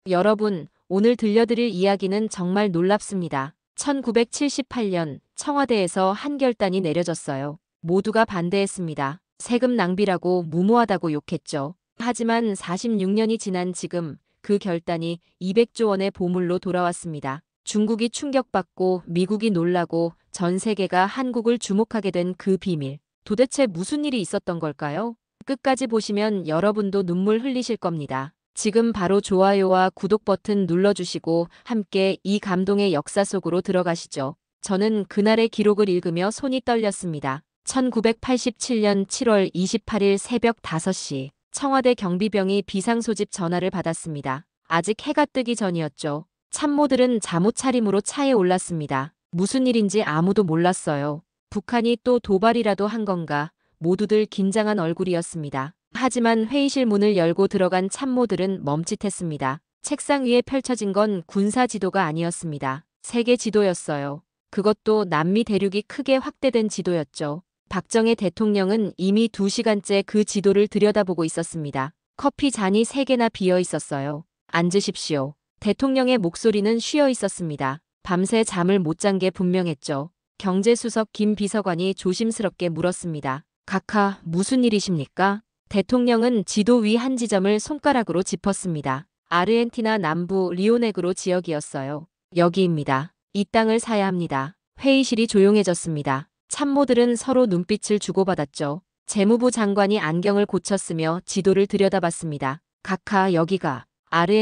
여러분, 오늘 들려드릴 이야기는 정말 놀랍습니다. 1978년 청와대에서 한 결단이 내려졌어요. 모두가 반대했습니다. 세금 낭비라고 무모하다고 욕했죠. 하지만 46년이 지난 지금 그 결단이 200조 원의 보물로 돌아왔습니다. 중국이 충격받고 미국이 놀라고 전 세계가 한국을 주목하게 된 그 비밀. 도대체 무슨 일이 있었던 걸까요? 끝까지 보시면 여러분도 눈물 흘리실 겁니다. 지금 바로 좋아요와 구독 버튼 눌러주시고 함께 이 감동의 역사 속으로 들어가시죠. 저는 그날의 기록을 읽으며 손이 떨렸습니다. 1987년 7월 28일 새벽 5시 청와대 경비병이 비상소집 전화를 받았습니다. 아직 해가 뜨기 전이었죠. 참모들은 잠옷 차림으로 차에 올랐습니다. 무슨 일인지 아무도 몰랐어요. 북한이 또 도발이라도 한 건가? 모두들 긴장한 얼굴이었습니다. 하지만 회의실 문을 열고 들어간 참모들은 멈칫했습니다. 책상 위에 펼쳐진 건 군사 지도가 아니었습니다. 세계 지도였어요. 그것도 남미 대륙이 크게 확대된 지도였죠. 박정희 대통령은 이미 2시간째 그 지도를 들여다보고 있었습니다. 커피 잔이 3개나 비어 있었어요. 앉으십시오. 대통령의 목소리는 쉬어 있었습니다. 밤새 잠을 못 잔 게 분명했죠. 경제수석 김 비서관이 조심스럽게 물었습니다. 각하, 무슨 일이십니까? 대통령은 지도 위 한 지점을 손가락으로 짚었습니다. 아르헨티나 남부 리오네그로 지역이었어요. 여기입니다. 이 땅을 사야 합니다. 회의실이 조용해졌습니다. 참모들은 서로 눈빛을 주고받았죠. 재무부 장관이 안경을 고쳤으며 지도를 들여다봤습니다. 각하, 여기가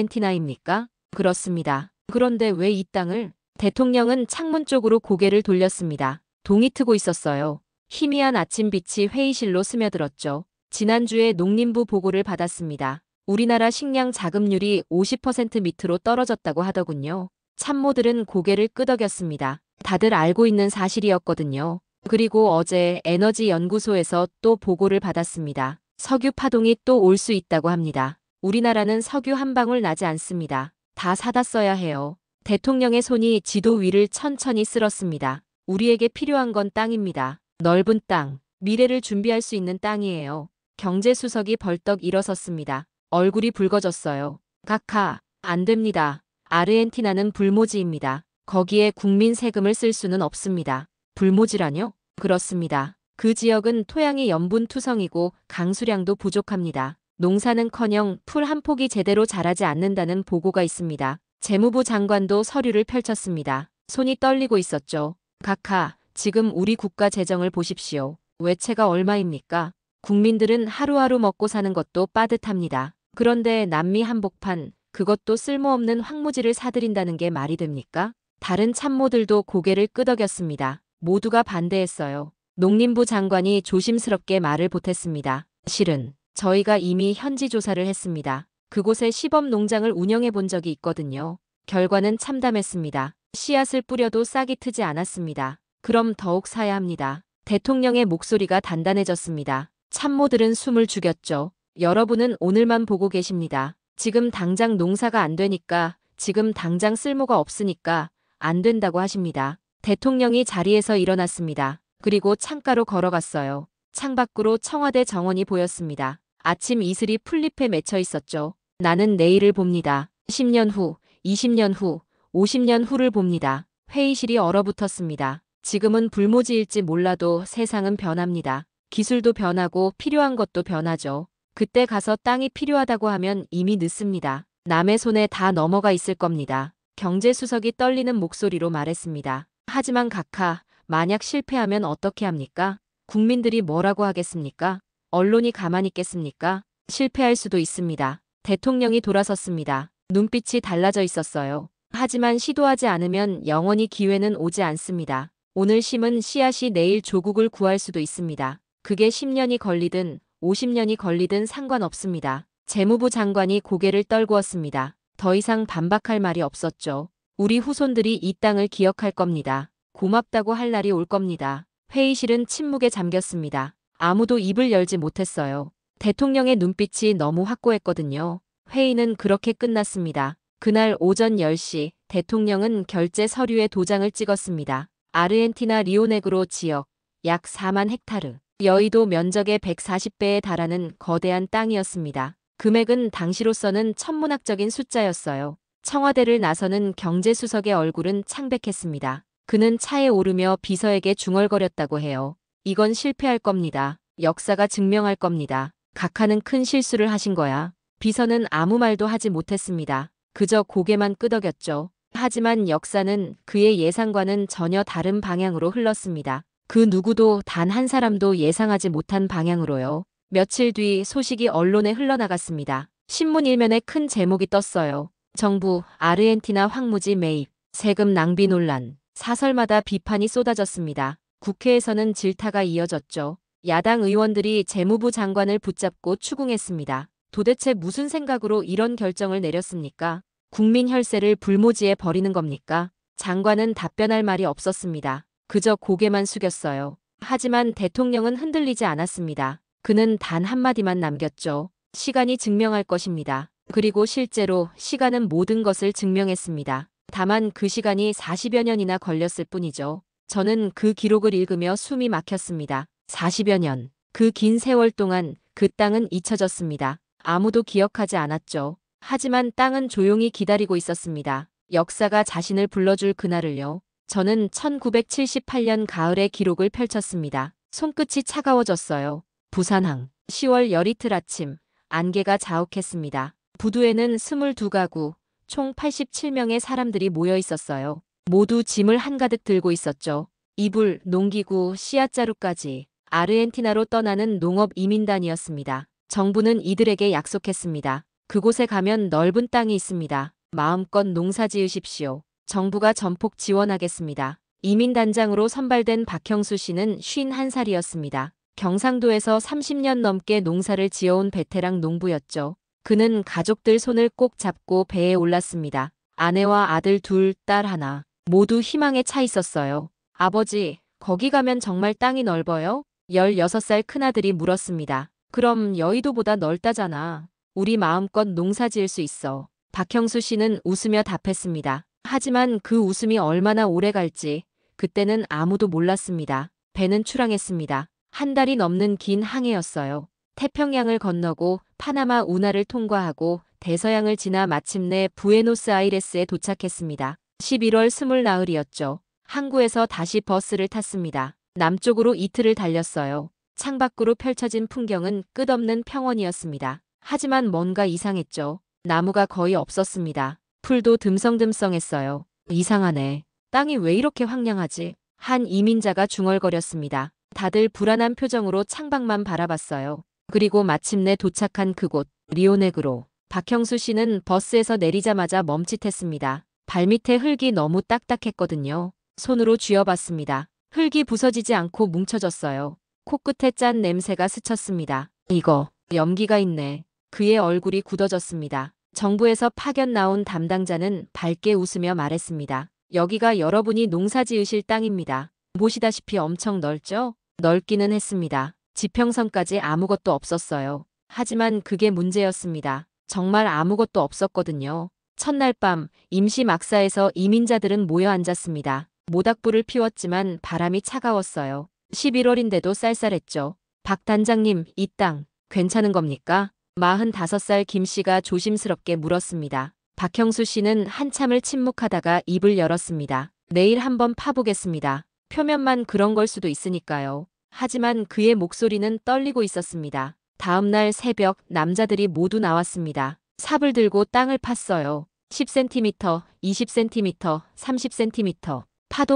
아르헨티나입니까? 그렇습니다. 그런데 왜 이 땅을? 대통령은 창문 쪽으로 고개를 돌렸습니다. 동이 트고 있었어요. 희미한 아침빛이 회의실로 스며들었죠. 지난주에 농림부 보고를 받았습니다. 우리나라 식량 자급률이 50% 밑으로 떨어졌다고 하더군요. 참모들은 고개를 끄덕였습니다. 다들 알고 있는 사실이었거든요. 그리고 어제 에너지연구소에서 또 보고를 받았습니다. 석유 파동이 또 올 수 있다고 합니다. 우리나라는 석유 한 방울 나지 않습니다. 다 사다 써야 해요. 대통령의 손이 지도 위를 천천히 쓸었습니다. 우리에게 필요한 건 땅입니다. 넓은 땅, 미래를 준비할 수 있는 땅이에요. 경제수석이 벌떡 일어섰습니다. 얼굴이 붉어졌어요. 각하, 안 됩니다. 아르헨티나는 불모지입니다. 거기에 국민 세금을 쓸 수는 없습니다. 불모지라뇨? 그렇습니다. 그 지역은 토양이 염분투성이고 강수량도 부족합니다. 농사는커녕 풀 한 폭이 제대로 자라지 않는다는 보고가 있습니다. 재무부 장관도 서류를 펼쳤습니다. 손이 떨리고 있었죠. 각하, 지금 우리 국가 재정을 보십시오. 외채가 얼마입니까? 국민들은 하루하루 먹고 사는 것도 빠듯합니다. 그런데 남미 한복판, 그것도 쓸모없는 황무지를 사들인다는 게 말이 됩니까? 다른 참모들도 고개를 끄덕였습니다. 모두가 반대했어요. 농림부 장관이 조심스럽게 말을 보탰습니다. 실은 저희가 이미 현지 조사를 했습니다. 그곳에 시범 농장을 운영해 본 적이 있거든요. 결과는 참담했습니다. 씨앗을 뿌려도 싹이 트지 않았습니다. 그럼 더욱 사야 합니다. 대통령의 목소리가 단단해졌습니다. 참모들은 숨을 죽였죠. 여러분은 오늘만 보고 계십니다. 지금 당장 농사가 안 되니까, 지금 당장 쓸모가 없으니까 안 된다고 하십니다. 대통령이 자리에서 일어났습니다. 그리고 창가로 걸어갔어요. 창밖으로 청와대 정원이 보였습니다. 아침 이슬이 풀잎에 맺혀 있었죠. 나는 내일을 봅니다. 10년 후, 20년 후, 50년 후를 봅니다. 회의실이 얼어붙었습니다. 지금은 불모지일지 몰라도 세상은 변합니다. 기술도 변하고 필요한 것도 변하죠. 그때 가서 땅이 필요하다고 하면 이미 늦습니다. 남의 손에 다 넘어가 있을 겁니다. 경제수석이 떨리는 목소리로 말했습니다. 하지만 각하, 만약 실패하면 어떻게 합니까? 국민들이 뭐라고 하겠습니까? 언론이 가만히 있겠습니까? 실패할 수도 있습니다. 대통령이 돌아섰습니다. 눈빛이 달라져 있었어요. 하지만 시도하지 않으면 영원히 기회는 오지 않습니다. 오늘 심은 씨앗이 내일 조국을 구할 수도 있습니다. 그게 10년이 걸리든 50년이 걸리든 상관없습니다. 재무부 장관이 고개를 떨구었습니다. 더 이상 반박할 말이 없었죠. 우리 후손들이 이 땅을 기억할 겁니다. 고맙다고 할 날이 올 겁니다. 회의실은 침묵에 잠겼습니다. 아무도 입을 열지 못했어요. 대통령의 눈빛이 너무 확고했거든요. 회의는 그렇게 끝났습니다. 그날 오전 10시 대통령은 결제 서류에 도장을 찍었습니다. 아르헨티나 리오네그로 지역 약 4만 헥타르, 여의도 면적의 140배에 달하는 거대한 땅이었습니다. 금액은 당시로서는 천문학적인 숫자였어요. 청와대를 나서는 경제수석의 얼굴은 창백했습니다. 그는 차에 오르며 비서에게 중얼거렸다고 해요. 이건 실패할 겁니다. 역사가 증명할 겁니다. 각하는 큰 실수를 하신 거야. 비서는 아무 말도 하지 못했습니다. 그저 고개만 끄덕였죠. 하지만 역사는 그의 예상과는 전혀 다른 방향으로 흘렀습니다. 그 누구도 단 한 사람도 예상하지 못한 방향으로요. 며칠 뒤 소식이 언론에 흘러나갔습니다. 신문 일면에 큰 제목이 떴어요. 정부, 아르헨티나 황무지 매입, 세금 낭비 논란. 사설마다 비판이 쏟아졌습니다. 국회에서는 질타가 이어졌죠. 야당 의원들이 재무부 장관을 붙잡고 추궁했습니다. 도대체 무슨 생각으로 이런 결정을 내렸습니까? 국민 혈세를 불모지에 버리는 겁니까? 장관은 답변할 말이 없었습니다. 그저 고개만 숙였어요. 하지만 대통령은 흔들리지 않았습니다. 그는 단 한마디만 남겼죠. 시간이 증명할 것입니다. 그리고 실제로 시간은 모든 것을 증명했습니다. 다만 그 시간이 40여 년이나 걸렸을 뿐이죠. 저는 그 기록을 읽으며 숨이 막혔습니다. 40여 년. 그 긴 세월 동안 그 땅은 잊혀졌습니다. 아무도 기억하지 않았죠. 하지만 땅은 조용히 기다리고 있었습니다. 역사가 자신을 불러줄 그날을요. 저는 1978년 가을에 기록을 펼쳤습니다. 손끝이 차가워졌어요. 부산항. 10월 열이틀 아침. 안개가 자욱했습니다. 부두에는 22가구, 총 87명의 사람들이 모여 있었어요. 모두 짐을 한가득 들고 있었죠. 이불, 농기구, 씨앗자루까지. 아르헨티나로 떠나는 농업 이민단이었습니다. 정부는 이들에게 약속했습니다. 그곳에 가면 넓은 땅이 있습니다. 마음껏 농사 지으십시오. 정부가 전폭 지원하겠습니다. 이민단장으로 선발된 박형수 씨는 51살이었습니다. 경상도에서 30년 넘게 농사를 지어온 베테랑 농부였죠. 그는 가족들 손을 꼭 잡고 배에 올랐습니다. 아내와 아들 둘, 딸 하나. 모두 희망에 차 있었어요. 아버지, 거기 가면 정말 땅이 넓어요? 16살 큰아들이 물었습니다. 그럼 여의도보다 넓다잖아. 우리 마음껏 농사 지을 수 있어. 박형수 씨는 웃으며 답했습니다. 하지만 그 웃음이 얼마나 오래 갈지 그때는 아무도 몰랐습니다. 배는 출항했습니다. 한 달이 넘는 긴 항해였어요. 태평양을 건너고 파나마 운하를 통과하고 대서양을 지나 마침내 부에노스아이레스에 도착했습니다. 11월 20나흘이었죠. 항구에서 다시 버스를 탔습니다. 남쪽으로 이틀을 달렸어요. 창밖으로 펼쳐진 풍경은 끝없는 평원이었습니다. 하지만 뭔가 이상했죠. 나무가 거의 없었습니다. 풀도 듬성듬성했어요. 이상하네. 땅이 왜 이렇게 황량하지? 한 이민자가 중얼거렸습니다. 다들 불안한 표정으로 창밖만 바라봤어요. 그리고 마침내 도착한 그곳, 리오네그로. 박형수 씨는 버스에서 내리자마자 멈칫했습니다. 발밑에 흙이 너무 딱딱했거든요. 손으로 쥐어봤습니다. 흙이 부서지지 않고 뭉쳐졌어요. 코끝에 짠 냄새가 스쳤습니다. 이거, 염기가 있네. 그의 얼굴이 굳어졌습니다. 정부에서 파견 나온 담당자는 밝게 웃으며 말했습니다. 여기가 여러분이 농사 지으실 땅입니다. 보시다시피 엄청 넓죠? 넓기는 했습니다. 지평선까지 아무것도 없었어요. 하지만 그게 문제였습니다. 정말 아무것도 없었거든요. 첫날 밤 임시 막사에서 이민자들은 모여 앉았습니다. 모닥불을 피웠지만 바람이 차가웠어요. 11월인데도 쌀쌀했죠. 박 단장님, 이 땅 괜찮은 겁니까? 45살 김 씨가 조심스럽게 물었습니다. 박형수 씨는 한참을 침묵하다가 입을 열었습니다. 내일 한번 파보겠습니다. 표면만 그런 걸 수도 있으니까요. 하지만 그의 목소리는 떨리고 있었습니다. 다음 날 새벽 남자들이 모두 나왔습니다. 삽을 들고 땅을 팠어요. 10cm, 20cm, 30cm.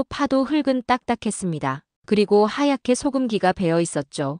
파도 흙은 딱딱했습니다. 그리고 하얗게 소금기가 배어 있었죠.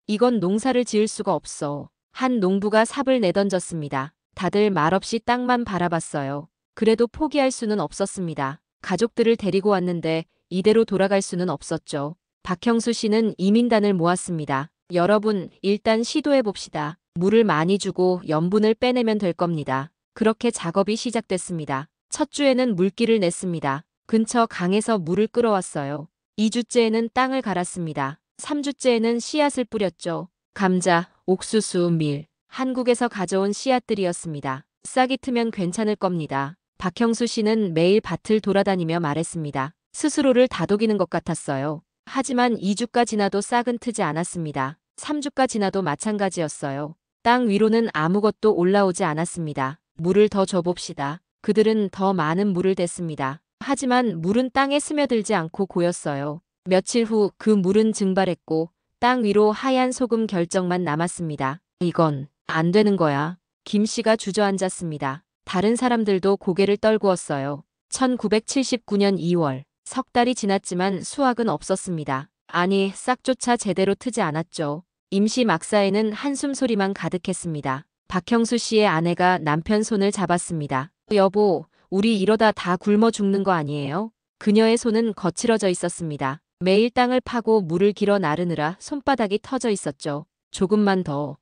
이건 농사를 지을 수가 없어. 한 농부가 삽을 내던졌습니다. 다들 말없이 땅만 바라봤어요. 그래도 포기할 수는 없었습니다. 가족들을 데리고 왔는데 이대로 돌아갈 수는 없었죠. 박형수 씨는 이민단을 모았습니다. 여러분, 일단 시도해봅시다. 물을 많이 주고 염분을 빼내면 될 겁니다. 그렇게 작업이 시작됐습니다. 첫 주에는 물기를 냈습니다. 근처 강에서 물을 끌어왔어요. 2주째에는 땅을 갈았습니다. 3주째에는 씨앗을 뿌렸죠. 감자, 옥수수, 밀. 한국에서 가져온 씨앗들이었습니다. 싹이 트면 괜찮을 겁니다. 박형수 씨는 매일 밭을 돌아다니며 말했습니다. 스스로를 다독이는 것 같았어요. 하지만 2주가 지나도 싹은 트지 않았습니다. 3주가 지나도 마찬가지였어요. 땅 위로는 아무것도 올라오지 않았습니다. 물을 더 줘봅시다. 그들은 더 많은 물을 댔습니다. 하지만 물은 땅에 스며들지 않고 고였어요. 며칠 후 그 물은 증발했고 땅 위로 하얀 소금 결정만 남았습니다. 이건 안 되는 거야. 김 씨가 주저앉았습니다. 다른 사람들도 고개를 떨구었어요. 1979년 2월, 석 달이 지났지만 수확은 없었습니다. 아니, 싹조차 제대로 트지 않았죠. 임시 막사에는 한숨 소리만 가득했습니다. 박형수 씨의 아내가 남편 손을 잡았습니다. 여보, 우리 이러다 다 굶어 죽는 거 아니에요? 그녀의 손은 거칠어져 있었습니다. 매일 땅을 파고 물을 길어 나르느라 손바닥이 터져 있었죠. 조금만 더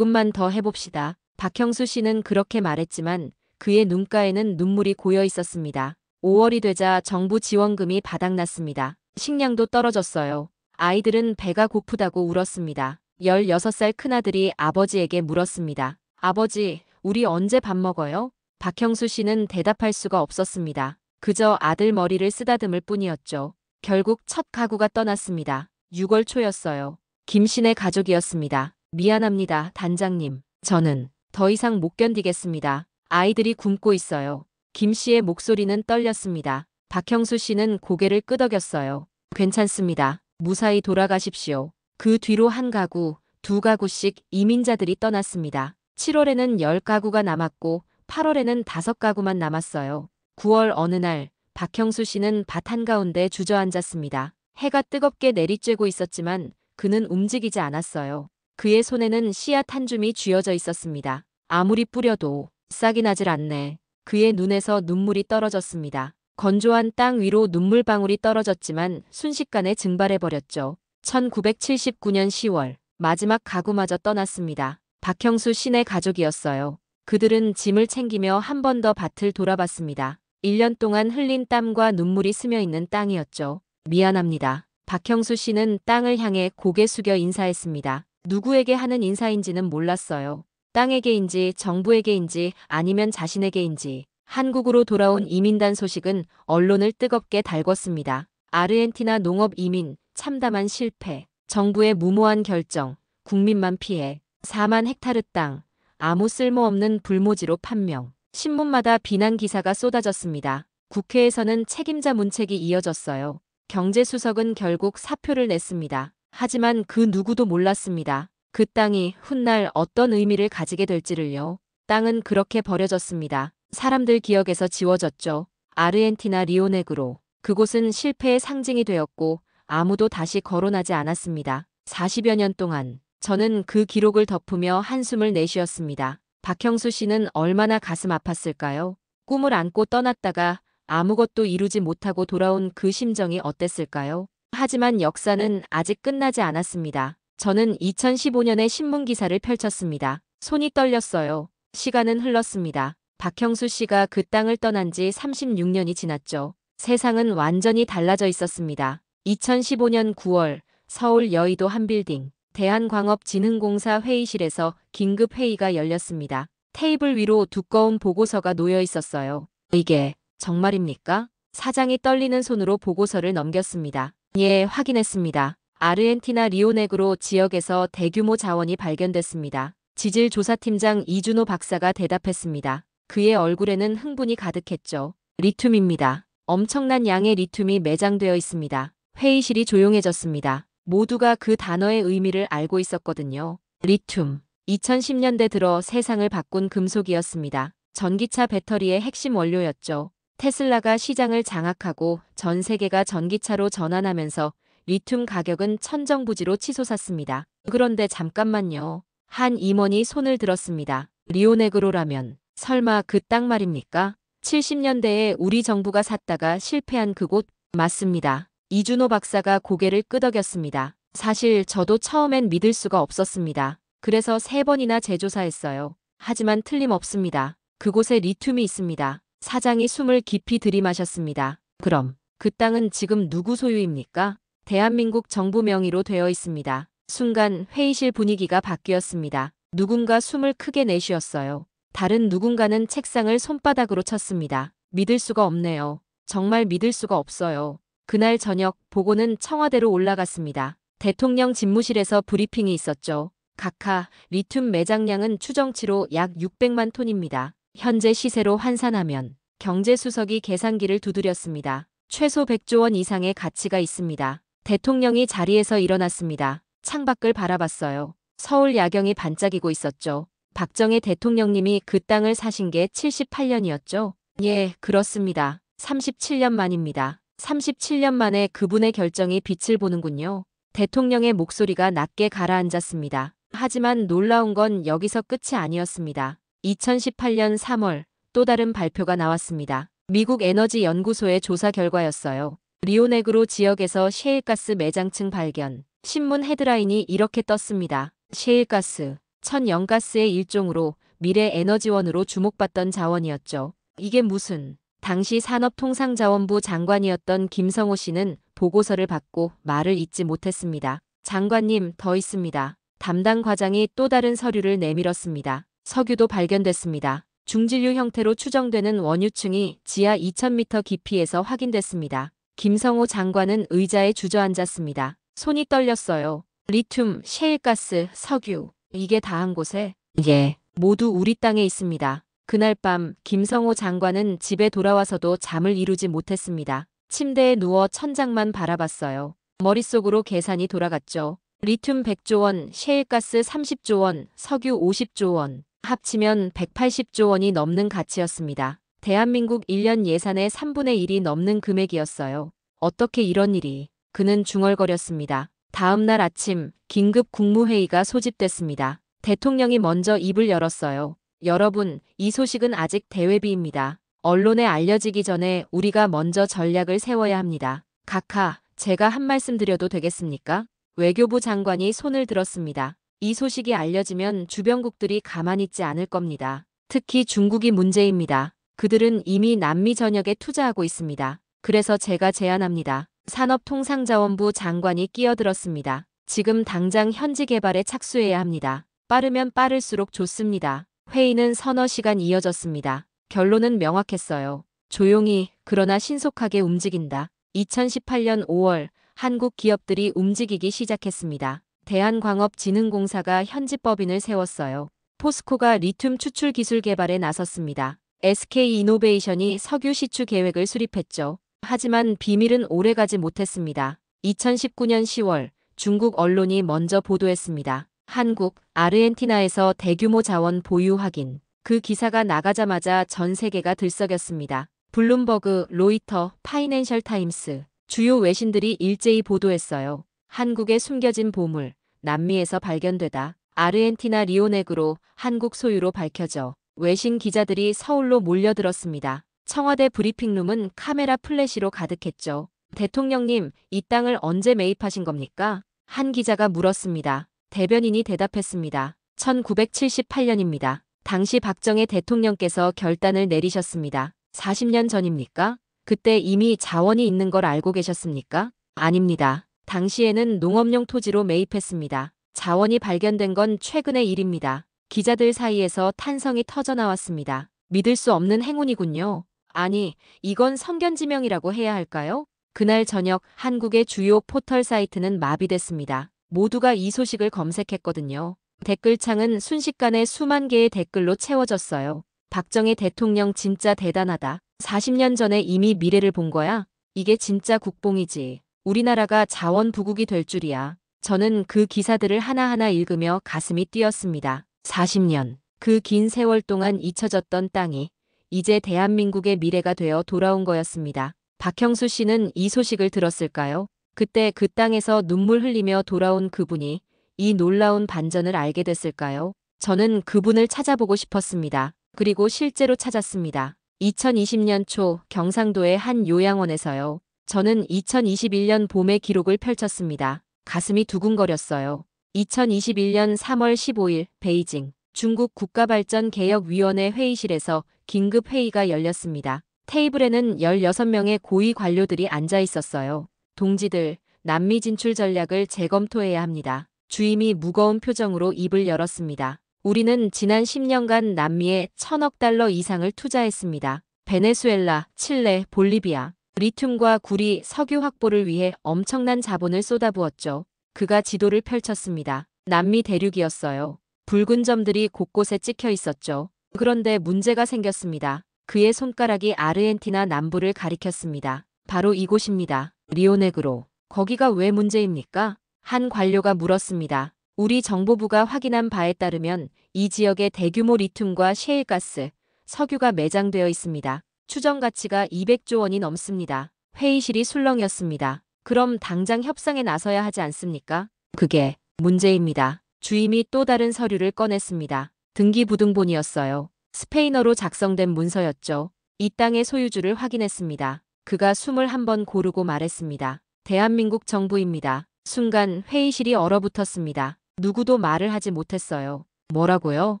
해봅시다. 박형수 씨는 그렇게 말했지만 그의 눈가에는 눈물이 고여 있었습니다. 5월이 되자 정부 지원금이 바닥났습니다. 식량도 떨어졌어요. 아이들은 배가 고프다고 울었습니다. 16살 큰아들이 아버지에게 물었습니다. 아버지, 우리 언제 밥 먹어요? 박형수 씨는 대답할 수가 없었습니다. 그저 아들 머리를 쓰다듬을 뿐이었죠. 결국 첫 가구가 떠났습니다. 6월 초였어요. 김씨네 가족이었습니다. 미안합니다, 단장님. 저는 더 이상 못 견디겠습니다. 아이들이 굶고 있어요. 김씨의 목소리는 떨렸습니다. 박형수 씨는 고개를 끄덕였어요. 괜찮습니다. 무사히 돌아가십시오. 그 뒤로 한 가구, 두 가구씩 이민자들이 떠났습니다. 7월에는 10가구가 남았고 8월에는 5가구만 남았어요. 9월 어느 날 박형수 씨는 밭 한가운데 주저앉았습니다. 해가 뜨겁게 내리쬐고 있었지만 그는 움직이지 않았어요. 그의 손에는 씨앗 한 줌이 쥐어져 있었습니다. 아무리 뿌려도 싹이 나질 않네. 그의 눈에서 눈물이 떨어졌습니다. 건조한 땅 위로 눈물방울이 떨어졌지만 순식간에 증발해버렸죠. 1979년 10월 마지막 가구마저 떠났습니다. 박형수 씨네 가족이었어요. 그들은 짐을 챙기며 한 번 더 밭을 돌아봤습니다. 1년 동안 흘린 땀과 눈물이 스며있는 땅이었죠. 미안합니다. 박형수 씨는 땅을 향해 고개 숙여 인사했습니다. 누구에게 하는 인사인지는 몰랐어요. 땅에게인지 정부에게인지 아니면 자신에게인지. 한국으로 돌아온 이민단 소식은 언론을 뜨겁게 달궜습니다. 아르헨티나 농업 이민, 참담한 실패, 정부의 무모한 결정, 국민만 피해, 4만 헥타르 땅, 아무 쓸모없는 불모지로 판명. 신문마다 비난 기사가 쏟아졌습니다. 국회에서는 책임자 문책이 이어졌어요. 경제수석은 결국 사표를 냈습니다. 하지만 그 누구도 몰랐습니다. 그 땅이 훗날 어떤 의미를 가지게 될지를요. 땅은 그렇게 버려졌습니다. 사람들 기억에서 지워졌죠. 아르헨티나 리오네그로. 그곳은 실패의 상징이 되었고 아무도 다시 거론하지 않았습니다. 40여 년 동안 저는 그 기록을 덮으며 한숨을 내쉬었습니다. 박형수 씨는 얼마나 가슴 아팠을까요? 꿈을 안고 떠났다가 아무것도 이루지 못하고 돌아온 그 심정이 어땠을까요? 하지만 역사는 아직 끝나지 않았습니다. 저는 2015년에 신문기사를 펼쳤습니다. 손이 떨렸어요. 시간은 흘렀습니다. 박형수 씨가 그 땅을 떠난 지 36년이 지났죠. 세상은 완전히 달라져 있었습니다. 2015년 9월 서울 여의도 한 빌딩 대한광업진흥공사 회의실에서 긴급회의가 열렸습니다. 테이블 위로 두꺼운 보고서가 놓여 있었어요. 이게 정말입니까? 사장이 떨리는 손으로 보고서를 넘겼습니다. 예, 확인했습니다. 아르헨티나 리오네그로 지역에서 대규모 자원이 발견됐습니다. 지질조사팀장 이준호 박사가 대답했습니다. 그의 얼굴에는 흥분이 가득했죠. 리튬입니다. 엄청난 양의 리튬이 매장되어 있습니다. 회의실이 조용해졌습니다. 모두가 그 단어의 의미를 알고 있었거든요. 리튬. 2010년대 들어 세상을 바꾼 금속이었습니다. 전기차 배터리의 핵심 원료였죠. 테슬라가 시장을 장악하고 전 세계가 전기차로 전환하면서 리튬 가격은 천정부지로 치솟았습니다. 그런데 잠깐만요. 한 임원이 손을 들었습니다. 리오네그로라면 설마 그 땅 말입니까? 70년대에 우리 정부가 샀다가 실패한 그곳 맞습니다. 이준호 박사가 고개를 끄덕였습니다. 사실 저도 처음엔 믿을 수가 없었습니다. 그래서 3번이나 재조사했어요. 하지만 틀림없습니다. 그곳에 리튬이 있습니다. 사장이 숨을 깊이 들이마셨습니다. 그럼 그 땅은 지금 누구 소유입니까? 대한민국 정부 명의로 되어 있습니다. 순간 회의실 분위기가 바뀌었습니다. 누군가 숨을 크게 내쉬었어요. 다른 누군가는 책상을 손바닥으로 쳤습니다. 믿을 수가 없네요. 정말 믿을 수가 없어요. 그날 저녁 보고는 청와대로 올라갔습니다. 대통령 집무실에서 브리핑이 있었죠. 각하, 리튬 매장량은 추정치로 약 600만 톤입니다. 현재 시세로 환산하면 경제수석이 계산기를 두드렸습니다. 최소 100조 원 이상의 가치가 있습니다. 대통령이 자리에서 일어났습니다. 창밖을 바라봤어요. 서울 야경이 반짝이고 있었죠. 박정희 대통령님이 그 땅을 사신 게 78년이었죠? 예, 그렇습니다. 37년 만입니다. 37년 만에 그분의 결정이 빛을 보는군요. 대통령의 목소리가 낮게 가라앉았습니다. 하지만 놀라운 건 여기서 끝이 아니었습니다. 2018년 3월 또 다른 발표가 나왔습니다. 미국 에너지 연구소의 조사 결과였어요. 리오네그로 지역에서 셰일가스 매장층 발견. 신문 헤드라인이 이렇게 떴습니다. 셰일가스, 천연가스의 일종으로 미래 에너지원으로 주목받던 자원이었죠. 이게 무슨... 당시 산업통상자원부 장관이었던 김성호 씨는 보고서를 받고 말을 잇지 못했습니다. 장관님, 더 있습니다. 담당 과장이 또 다른 서류를 내밀었습니다. 석유도 발견됐습니다. 중진류 형태로 추정되는 원유층이 지하 2000m 깊이에서 확인됐습니다. 김성호 장관은 의자에 주저앉았습니다. 손이 떨렸어요. 리튬, 셰일가스, 석유, 이게 다 한 곳에? 예, 모두 우리 땅에 있습니다. 그날 밤 김성호 장관은 집에 돌아와서도 잠을 이루지 못했습니다. 침대에 누워 천장만 바라봤어요. 머릿속으로 계산이 돌아갔죠. 리튬 100조 원, 셰일가스 30조 원, 석유 50조 원, 합치면 180조 원이 넘는 가치였습니다. 대한민국 1년 예산의 3분의 1이 넘는 금액이었어요. 어떻게 이런 일이... 그는 중얼거렸습니다. 다음 날 아침 긴급 국무회의가 소집됐습니다. 대통령이 먼저 입을 열었어요. 여러분, 이 소식은 아직 대외비입니다. 언론에 알려지기 전에 우리가 먼저 전략을 세워야 합니다. 각하, 제가 한 말씀 드려도 되겠습니까? 외교부 장관이 손을 들었습니다. 이 소식이 알려지면 주변국들이 가만히 있지 않을 겁니다. 특히 중국이 문제입니다. 그들은 이미 남미 전역에 투자하고 있습니다. 그래서 제가 제안합니다. 산업통상자원부 장관이 끼어들었습니다. 지금 당장 현지 개발에 착수해야 합니다. 빠르면 빠를수록 좋습니다. 회의는 서너 시간 이어졌습니다. 결론은 명확했어요. 조용히 그러나 신속하게 움직인다. 2018년 5월 한국 기업들이 움직이기 시작했습니다. 대한광업진흥공사가 현지 법인을 세웠어요. 포스코가 리튬 추출 기술 개발에 나섰습니다. SK이노베이션이 석유 시추 계획을 수립했죠. 하지만 비밀은 오래가지 못했습니다. 2019년 10월 중국 언론이 먼저 보도했습니다. 한국, 아르헨티나에서 대규모 자원 보유 확인. 그 기사가 나가자마자 전 세계가 들썩였습니다. 블룸버그, 로이터, 파이낸셜 타임스, 주요 외신들이 일제히 보도했어요. 한국의 숨겨진 보물, 남미에서 발견되다. 아르헨티나 리오네그로 한국 소유로 밝혀져. 외신 기자들이 서울로 몰려들었습니다. 청와대 브리핑룸은 카메라 플래시로 가득했죠. 대통령님, 이 땅을 언제 매입하신 겁니까? 한 기자가 물었습니다. 대변인이 대답했습니다. 1978년입니다. 당시 박정희 대통령께서 결단을 내리셨습니다. 40년 전입니까? 그때 이미 자원이 있는 걸 알고 계셨습니까? 아닙니다. 당시에는 농업용 토지로 매입했습니다. 자원이 발견된 건 최근의 일입니다. 기자들 사이에서 탄성이 터져나왔습니다. 믿을 수 없는 행운이군요. 아니, 이건 성견지명이라고 해야 할까요? 그날 저녁 한국의 주요 포털 사이트는 마비됐습니다. 모두가 이 소식을 검색했거든요. 댓글창은 순식간에 수만 개의 댓글로 채워졌어요. 박정희 대통령 진짜 대단하다. 40년 전에 이미 미래를 본 거야? 이게 진짜 국뽕이지. 우리나라가 자원부국이 될 줄이야. 저는 그 기사들을 하나하나 읽으며 가슴이 뛰었습니다. 40년. 그 긴 세월 동안 잊혀졌던 땅이 이제 대한민국의 미래가 되어 돌아온 거였습니다. 박형수 씨는 이 소식을 들었을까요? 그때 그 땅에서 눈물 흘리며 돌아온 그분이 이 놀라운 반전을 알게 됐을까요? 저는 그분을 찾아보고 싶었습니다. 그리고 실제로 찾았습니다. 2020년 초 경상도의 한 요양원에서요. 저는 2021년 봄의 기록을 펼쳤습니다. 가슴이 두근거렸어요. 2021년 3월 15일 베이징 중국 국가발전개혁위원회 회의실에서 긴급 회의가 열렸습니다. 테이블에는 16명의 고위 관료들이 앉아 있었어요. 동지들, 남미 진출 전략을 재검토해야 합니다. 주임이 무거운 표정으로 입을 열었습니다. 우리는 지난 10년간 남미에 1000억 달러 이상을 투자했습니다. 베네수엘라, 칠레, 볼리비아, 리튬과 구리, 석유 확보를 위해 엄청난 자본을 쏟아부었죠. 그가 지도를 펼쳤습니다. 남미 대륙이었어요. 붉은 점들이 곳곳에 찍혀 있었죠. 그런데 문제가 생겼습니다. 그의 손가락이 아르헨티나 남부를 가리켰습니다. 바로 이곳입니다. 리오네그로. 거기가 왜 문제입니까? 한 관료가 물었습니다. 우리 정보부가 확인한 바에 따르면 이 지역에 대규모 리튬과 셰일가스, 석유가 매장되어 있습니다. 추정 가치가 200조 원이 넘습니다. 회의실이 술렁이었습니다. 그럼 당장 협상에 나서야 하지 않습니까? 그게 문제입니다. 주임이 또 다른 서류를 꺼냈습니다. 등기부등본이었어요. 스페인어로 작성된 문서였죠. 이 땅의 소유주를 확인했습니다. 그가 21번 고르고 말했습니다. 대한민국 정부입니다. 순간 회의실이 얼어붙었습니다. 누구도 말을 하지 못했어요. 뭐라고요?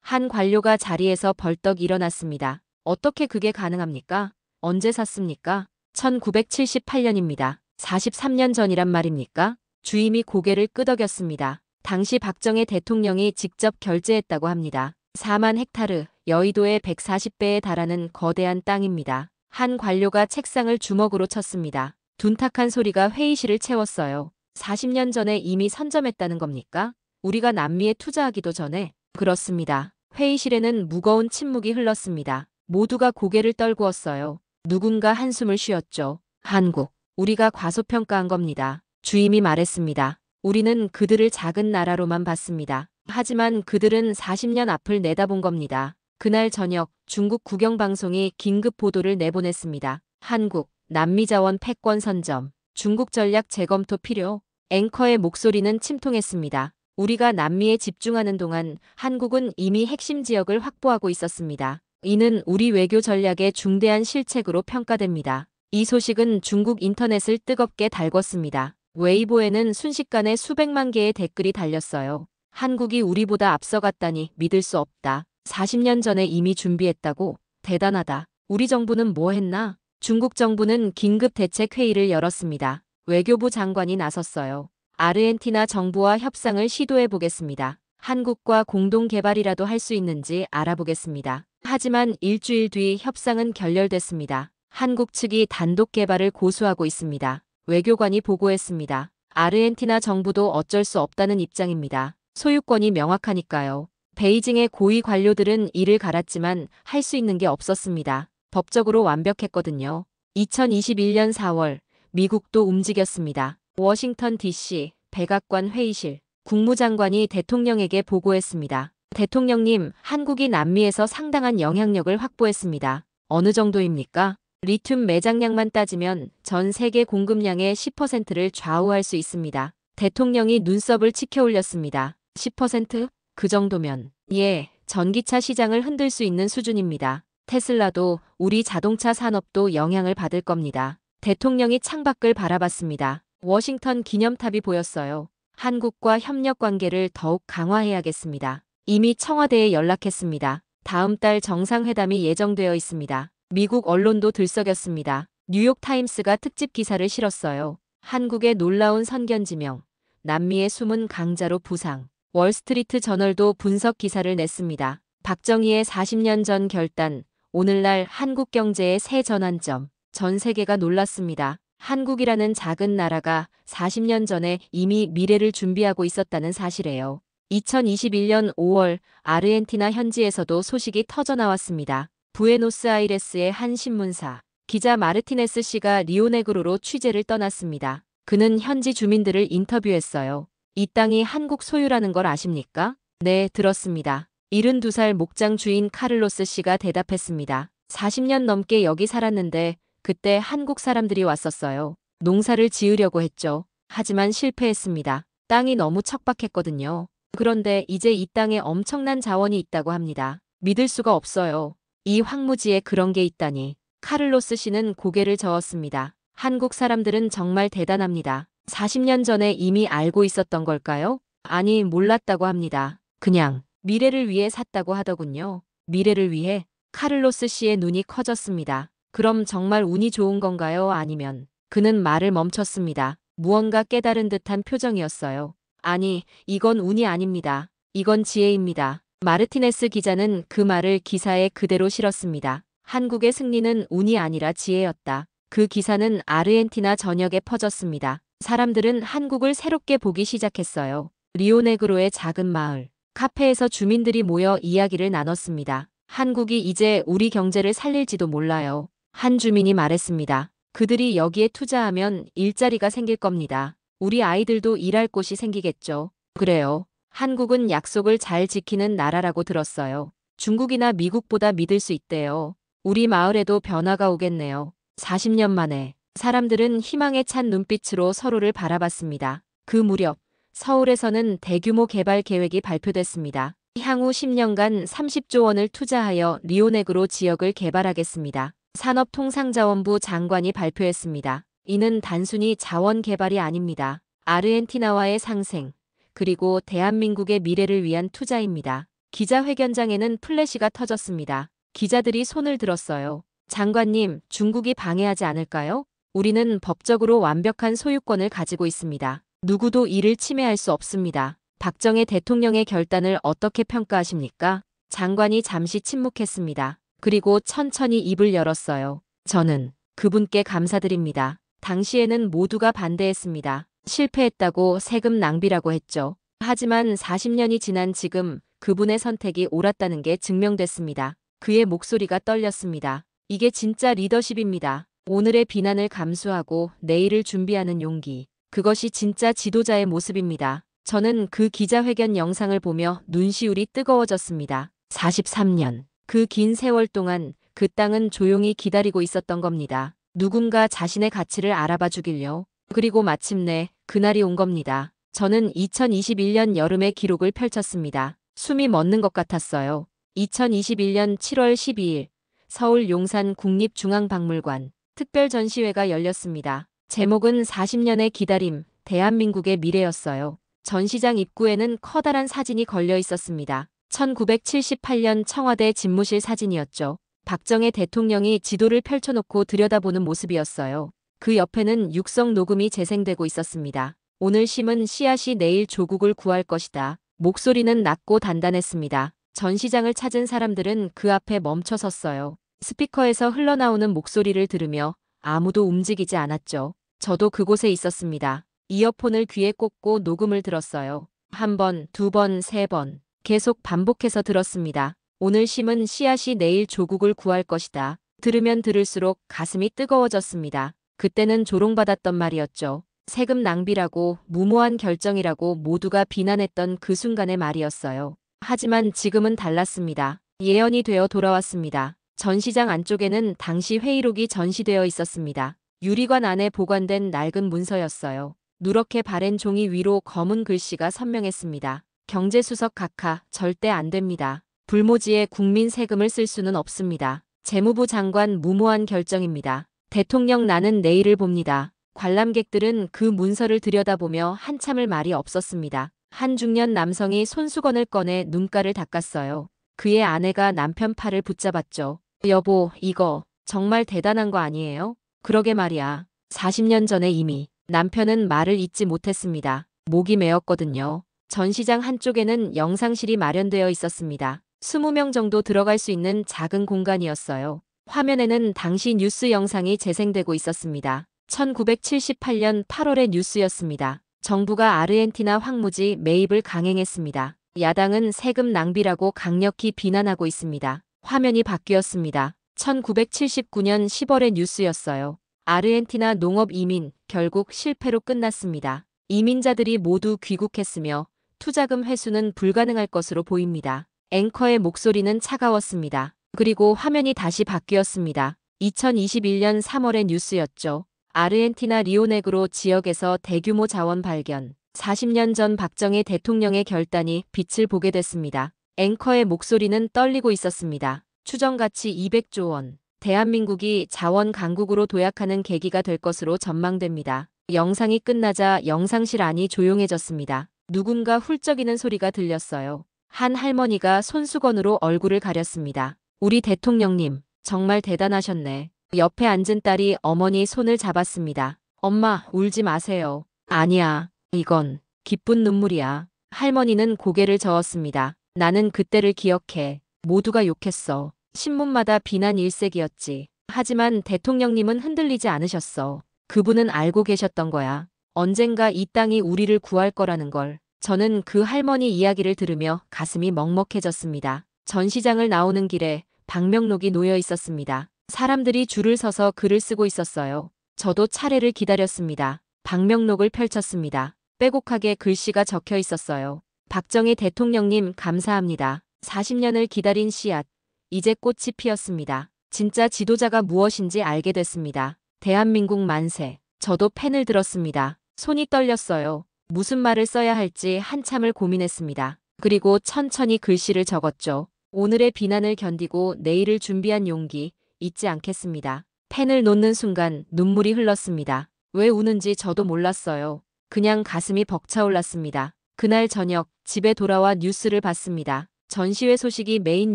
한 관료가 자리에서 벌떡 일어났습니다. 어떻게 그게 가능합니까? 언제 샀습니까? 1978년입니다. 43년 전이란 말입니까? 주임이 고개를 끄덕였습니다. 당시 박정희 대통령이 직접 결제했다고 합니다. 4만 헥타르, 여의도의 140배에 달하는 거대한 땅입니다. 한 관료가 책상을 주먹으로 쳤습니다. 둔탁한 소리가 회의실을 채웠어요. 40년 전에 이미 선점했다는 겁니까? 우리가 남미에 투자하기도 전에? 그렇습니다. 회의실에는 무거운 침묵이 흘렀습니다. 모두가 고개를 떨구었어요. 누군가 한숨을 쉬었죠. 한국, 우리가 과소평가한 겁니다. 주임이 말했습니다. 우리는 그들을 작은 나라로만 봤습니다. 하지만 그들은 40년 앞을 내다본 겁니다. 그날 저녁 중국 국영방송이 긴급 보도를 내보냈습니다. 한국, 남미자원 패권 선점, 중국 전략 재검토 필요. 앵커의 목소리는 침통했습니다. 우리가 남미에 집중하는 동안 한국은 이미 핵심 지역을 확보하고 있었습니다. 이는 우리 외교 전략의 중대한 실책으로 평가됩니다. 이 소식은 중국 인터넷을 뜨겁게 달궜습니다. 웨이보에는 순식간에 수백만 개의 댓글이 달렸어요. 한국이 우리보다 앞서갔다니 믿을 수 없다. 40년 전에 이미 준비했다고? 대단하다. 우리 정부는 뭐 했나? 중국 정부는 긴급 대책 회의를 열었습니다. 외교부 장관이 나섰어요. 아르헨티나 정부와 협상을 시도해 보겠습니다. 한국과 공동 개발이라도 할 수 있는지 알아보겠습니다. 하지만 일주일 뒤 협상은 결렬됐습니다. 한국 측이 단독 개발을 고수하고 있습니다. 외교관이 보고했습니다. 아르헨티나 정부도 어쩔 수 없다는 입장입니다. 소유권이 명확하니까요. 베이징의 고위 관료들은 이를 갈았지만 할 수 있는 게 없었습니다. 법적으로 완벽했거든요. 2021년 4월 미국도 움직였습니다. 워싱턴 DC 백악관 회의실 국무장관이 대통령에게 보고했습니다. 대통령님, 한국이 남미에서 상당한 영향력을 확보했습니다. 어느 정도입니까? 리튬 매장량만 따지면 전 세계 공급량의 10%를 좌우할 수 있습니다. 대통령이 눈썹을 치켜 올렸습니다. 10%? 그 정도면. 예, 전기차 시장을 흔들 수 있는 수준입니다. 테슬라도 우리 자동차 산업도 영향을 받을 겁니다. 대통령이 창밖을 바라봤습니다. 워싱턴 기념탑이 보였어요. 한국과 협력 관계를 더욱 강화해야겠습니다. 이미 청와대에 연락했습니다. 다음 달 정상회담이 예정되어 있습니다. 미국 언론도 들썩였습니다. 뉴욕타임스가 특집 기사를 실었어요. 한국의 놀라운 선견지명, 남미의 숨은 강자로 부상. 월스트리트 저널도 분석 기사를 냈습니다. 박정희의 40년 전 결단, 오늘날 한국 경제의 새 전환점. 전 세계가 놀랐습니다. 한국이라는 작은 나라가 40년 전에 이미 미래를 준비하고 있었다는 사실이에요. 2021년 5월 아르헨티나 현지에서도 소식이 터져나왔습니다. 부에노스아이레스의 한 신문사 기자 마르티네스 씨가 리오네그로로 취재를 떠났습니다. 그는 현지 주민들을 인터뷰했어요. 이 땅이 한국 소유라는 걸 아십니까? 네, 들었습니다. 72살 목장 주인 카를로스 씨가 대답했습니다. 40년 넘게 여기 살았는데 그때 한국 사람들이 왔었어요. 농사를 지으려고 했죠. 하지만 실패했습니다. 땅이 너무 척박했거든요. 그런데 이제 이 땅에 엄청난 자원이 있다고 합니다. 믿을 수가 없어요. 이 황무지에 그런 게 있다니. 카를로스 씨는 고개를 저었습니다. 한국 사람들은 정말 대단합니다. 40년 전에 이미 알고 있었던 걸까요? 아니, 몰랐다고 합니다. 그냥 미래를 위해 샀다고 하더군요. 미래를 위해? 카를로스 씨의 눈이 커졌습니다. 그럼 정말 운이 좋은 건가요? 아니면? 그는 말을 멈췄습니다. 무언가 깨달은 듯한 표정이었어요. 아니, 이건 운이 아닙니다. 이건 지혜입니다. 마르티네스 기자는 그 말을 기사에 그대로 실었습니다. 한국의 승리는 운이 아니라 지혜였다. 그 기사는 아르헨티나 전역에 퍼졌습니다. 사람들은 한국을 새롭게 보기 시작했어요. 리오네그로의 작은 마을. 카페에서 주민들이 모여 이야기를 나눴습니다. 한국이 이제 우리 경제를 살릴지도 몰라요. 한 주민이 말했습니다. 그들이 여기에 투자하면 일자리가 생길 겁니다. 우리 아이들도 일할 곳이 생기겠죠. 그래요. 한국은 약속을 잘 지키는 나라라고 들었어요. 중국이나 미국보다 믿을 수 있대요. 우리 마을에도 변화가 오겠네요. 40년 만에 사람들은 희망에 찬 눈빛으로 서로를 바라봤습니다. 그 무렵 서울에서는 대규모 개발 계획이 발표됐습니다. 향후 10년간 30조 원을 투자하여 리오네그로 지역을 개발하겠습니다. 산업통상자원부 장관이 발표했습니다. 이는 단순히 자원 개발이 아닙니다. 아르헨티나와의 상생, 그리고 대한민국의 미래를 위한 투자입니다. 기자회견장에는 플래시가 터졌습니다. 기자들이 손을 들었어요. 장관님, 중국이 방해하지 않을까요? 우리는 법적으로 완벽한 소유권을 가지고 있습니다. 누구도 이를 침해할 수 없습니다. 박정희 대통령의 결단을 어떻게 평가하십니까? 장관이 잠시 침묵했습니다. 그리고 천천히 입을 열었어요. 저는 그분께 감사드립니다. 당시에는 모두가 반대했습니다. 실패했다고 세금 낭비라고 했죠. 하지만 40년이 지난 지금 그분의 선택이 옳았다는 게 증명됐습니다. 그의 목소리가 떨렸습니다. 이게 진짜 리더십입니다. 오늘의 비난을 감수하고 내일을 준비하는 용기. 그것이 진짜 지도자의 모습입니다. 저는 그 기자회견 영상을 보며 눈시울이 뜨거워졌습니다. 43년. 그 긴 세월 동안 그 땅은 조용히 기다리고 있었던 겁니다. 누군가 자신의 가치를 알아봐 주길요. 그리고 마침내 그날이 온 겁니다. 저는 2021년 여름에 기록을 펼쳤습니다. 숨이 멎는 것 같았어요. 2021년 7월 12일 서울 용산 국립중앙박물관 특별 전시회가 열렸습니다. 제목은 40년의 기다림, 대한민국의 미래였어요. 전시장 입구에는 커다란 사진이 걸려 있었습니다. 1978년 청와대 집무실 사진이었죠. 박정희 대통령이 지도를 펼쳐놓고 들여다보는 모습이었어요. 그 옆에는 육성 녹음이 재생되고 있었습니다. 오늘 심은 씨앗이 내일 조국을 구할 것이다. 목소리는 낮고 단단했습니다. 전시장을 찾은 사람들은 그 앞에 멈춰 섰어요. 스피커에서 흘러나오는 목소리를 들으며 아무도 움직이지 않았죠. 저도 그곳에 있었습니다. 이어폰을 귀에 꽂고 녹음을 들었어요. 한 번, 두 번, 세 번. 계속 반복해서 들었습니다. 오늘 심은 씨앗이 내일 조국을 구할 것이다. 들으면 들을수록 가슴이 뜨거워졌습니다. 그때는 조롱받았던 말이었죠. 세금 낭비라고, 무모한 결정이라고 모두가 비난했던 그 순간의 말이었어요. 하지만 지금은 달랐습니다. 예언이 되어 돌아왔습니다. 전시장 안쪽에는 당시 회의록이 전시되어 있었습니다. 유리관 안에 보관된 낡은 문서였어요. 누렇게 바랜 종이 위로 검은 글씨가 선명했습니다. 경제수석 각하, 절대 안 됩니다. 불모지에 국민 세금을 쓸 수는 없습니다. 재무부 장관 무모한 결정입니다. 대통령 나는 내일을 봅니다. 관람객들은 그 문서를 들여다보며 한참을 말이 없었습니다. 한 중년 남성이 손수건을 꺼내 눈가를 닦았어요. 그의 아내가 남편 팔을 붙잡았죠. 여보, 이거 정말 대단한 거 아니에요? 그러게 말이야. 40년 전에 이미 남편은 말을 잇지 못했습니다. 목이 메었거든요. 전시장 한쪽에는 영상실이 마련되어 있었습니다. 20명 정도 들어갈 수 있는 작은 공간이었어요. 화면에는 당시 뉴스 영상이 재생되고 있었습니다. 1978년 8월의 뉴스였습니다. 정부가 아르헨티나 황무지 매입을 강행했습니다. 야당은 세금 낭비라고 강력히 비난하고 있습니다. 화면이 바뀌었습니다. 1979년 10월의 뉴스였어요. 아르헨티나 농업 이민 결국 실패로 끝났습니다. 이민자들이 모두 귀국했으며 투자금 회수는 불가능할 것으로 보입니다. 앵커의 목소리는 차가웠습니다. 그리고 화면이 다시 바뀌었습니다. 2021년 3월의 뉴스였죠. 아르헨티나 리오네그로 지역에서 대규모 자원 발견. 40년 전 박정희 대통령의 결단이 빛을 보게 됐습니다. 앵커의 목소리는 떨리고 있었습니다. 추정가치 200조 원. 대한민국이 자원 강국으로 도약하는 계기가 될 것으로 전망됩니다. 영상이 끝나자 영상실 안이 조용해졌습니다. 누군가 훌쩍이는 소리가 들렸어요. 한 할머니가 손수건으로 얼굴을 가렸습니다. 우리 대통령님, 정말 대단하셨네. 옆에 앉은 딸이 어머니 손을 잡았습니다. 엄마, 울지 마세요. 아니야, 이건 기쁜 눈물이야. 할머니는 고개를 저었습니다. 나는 그때를 기억해. 모두가 욕했어. 신문마다 비난 일색이었지. 하지만 대통령님은 흔들리지 않으셨어. 그분은 알고 계셨던 거야. 언젠가 이 땅이 우리를 구할 거라는 걸. 저는 그 할머니 이야기를 들으며 가슴이 먹먹해졌습니다. 전시장을 나오는 길에 방명록이 놓여 있었습니다. 사람들이 줄을 서서 글을 쓰고 있었어요. 저도 차례를 기다렸습니다. 방명록을 펼쳤습니다. 빼곡하게 글씨가 적혀 있었어요. 박정희 대통령님 감사합니다. 40년을 기다린 씨앗. 이제 꽃이 피었습니다. 진짜 지도자가 무엇인지 알게 됐습니다. 대한민국 만세. 저도 펜을 들었습니다. 손이 떨렸어요. 무슨 말을 써야 할지 한참을 고민했습니다. 그리고 천천히 글씨를 적었죠. 오늘의 비난을 견디고 내일을 준비한 용기 잊지 않겠습니다. 펜을 놓는 순간 눈물이 흘렀습니다. 왜 우는지 저도 몰랐어요. 그냥 가슴이 벅차올랐습니다. 그날 저녁 집에 돌아와 뉴스를 봤습니다. 전시회 소식이 메인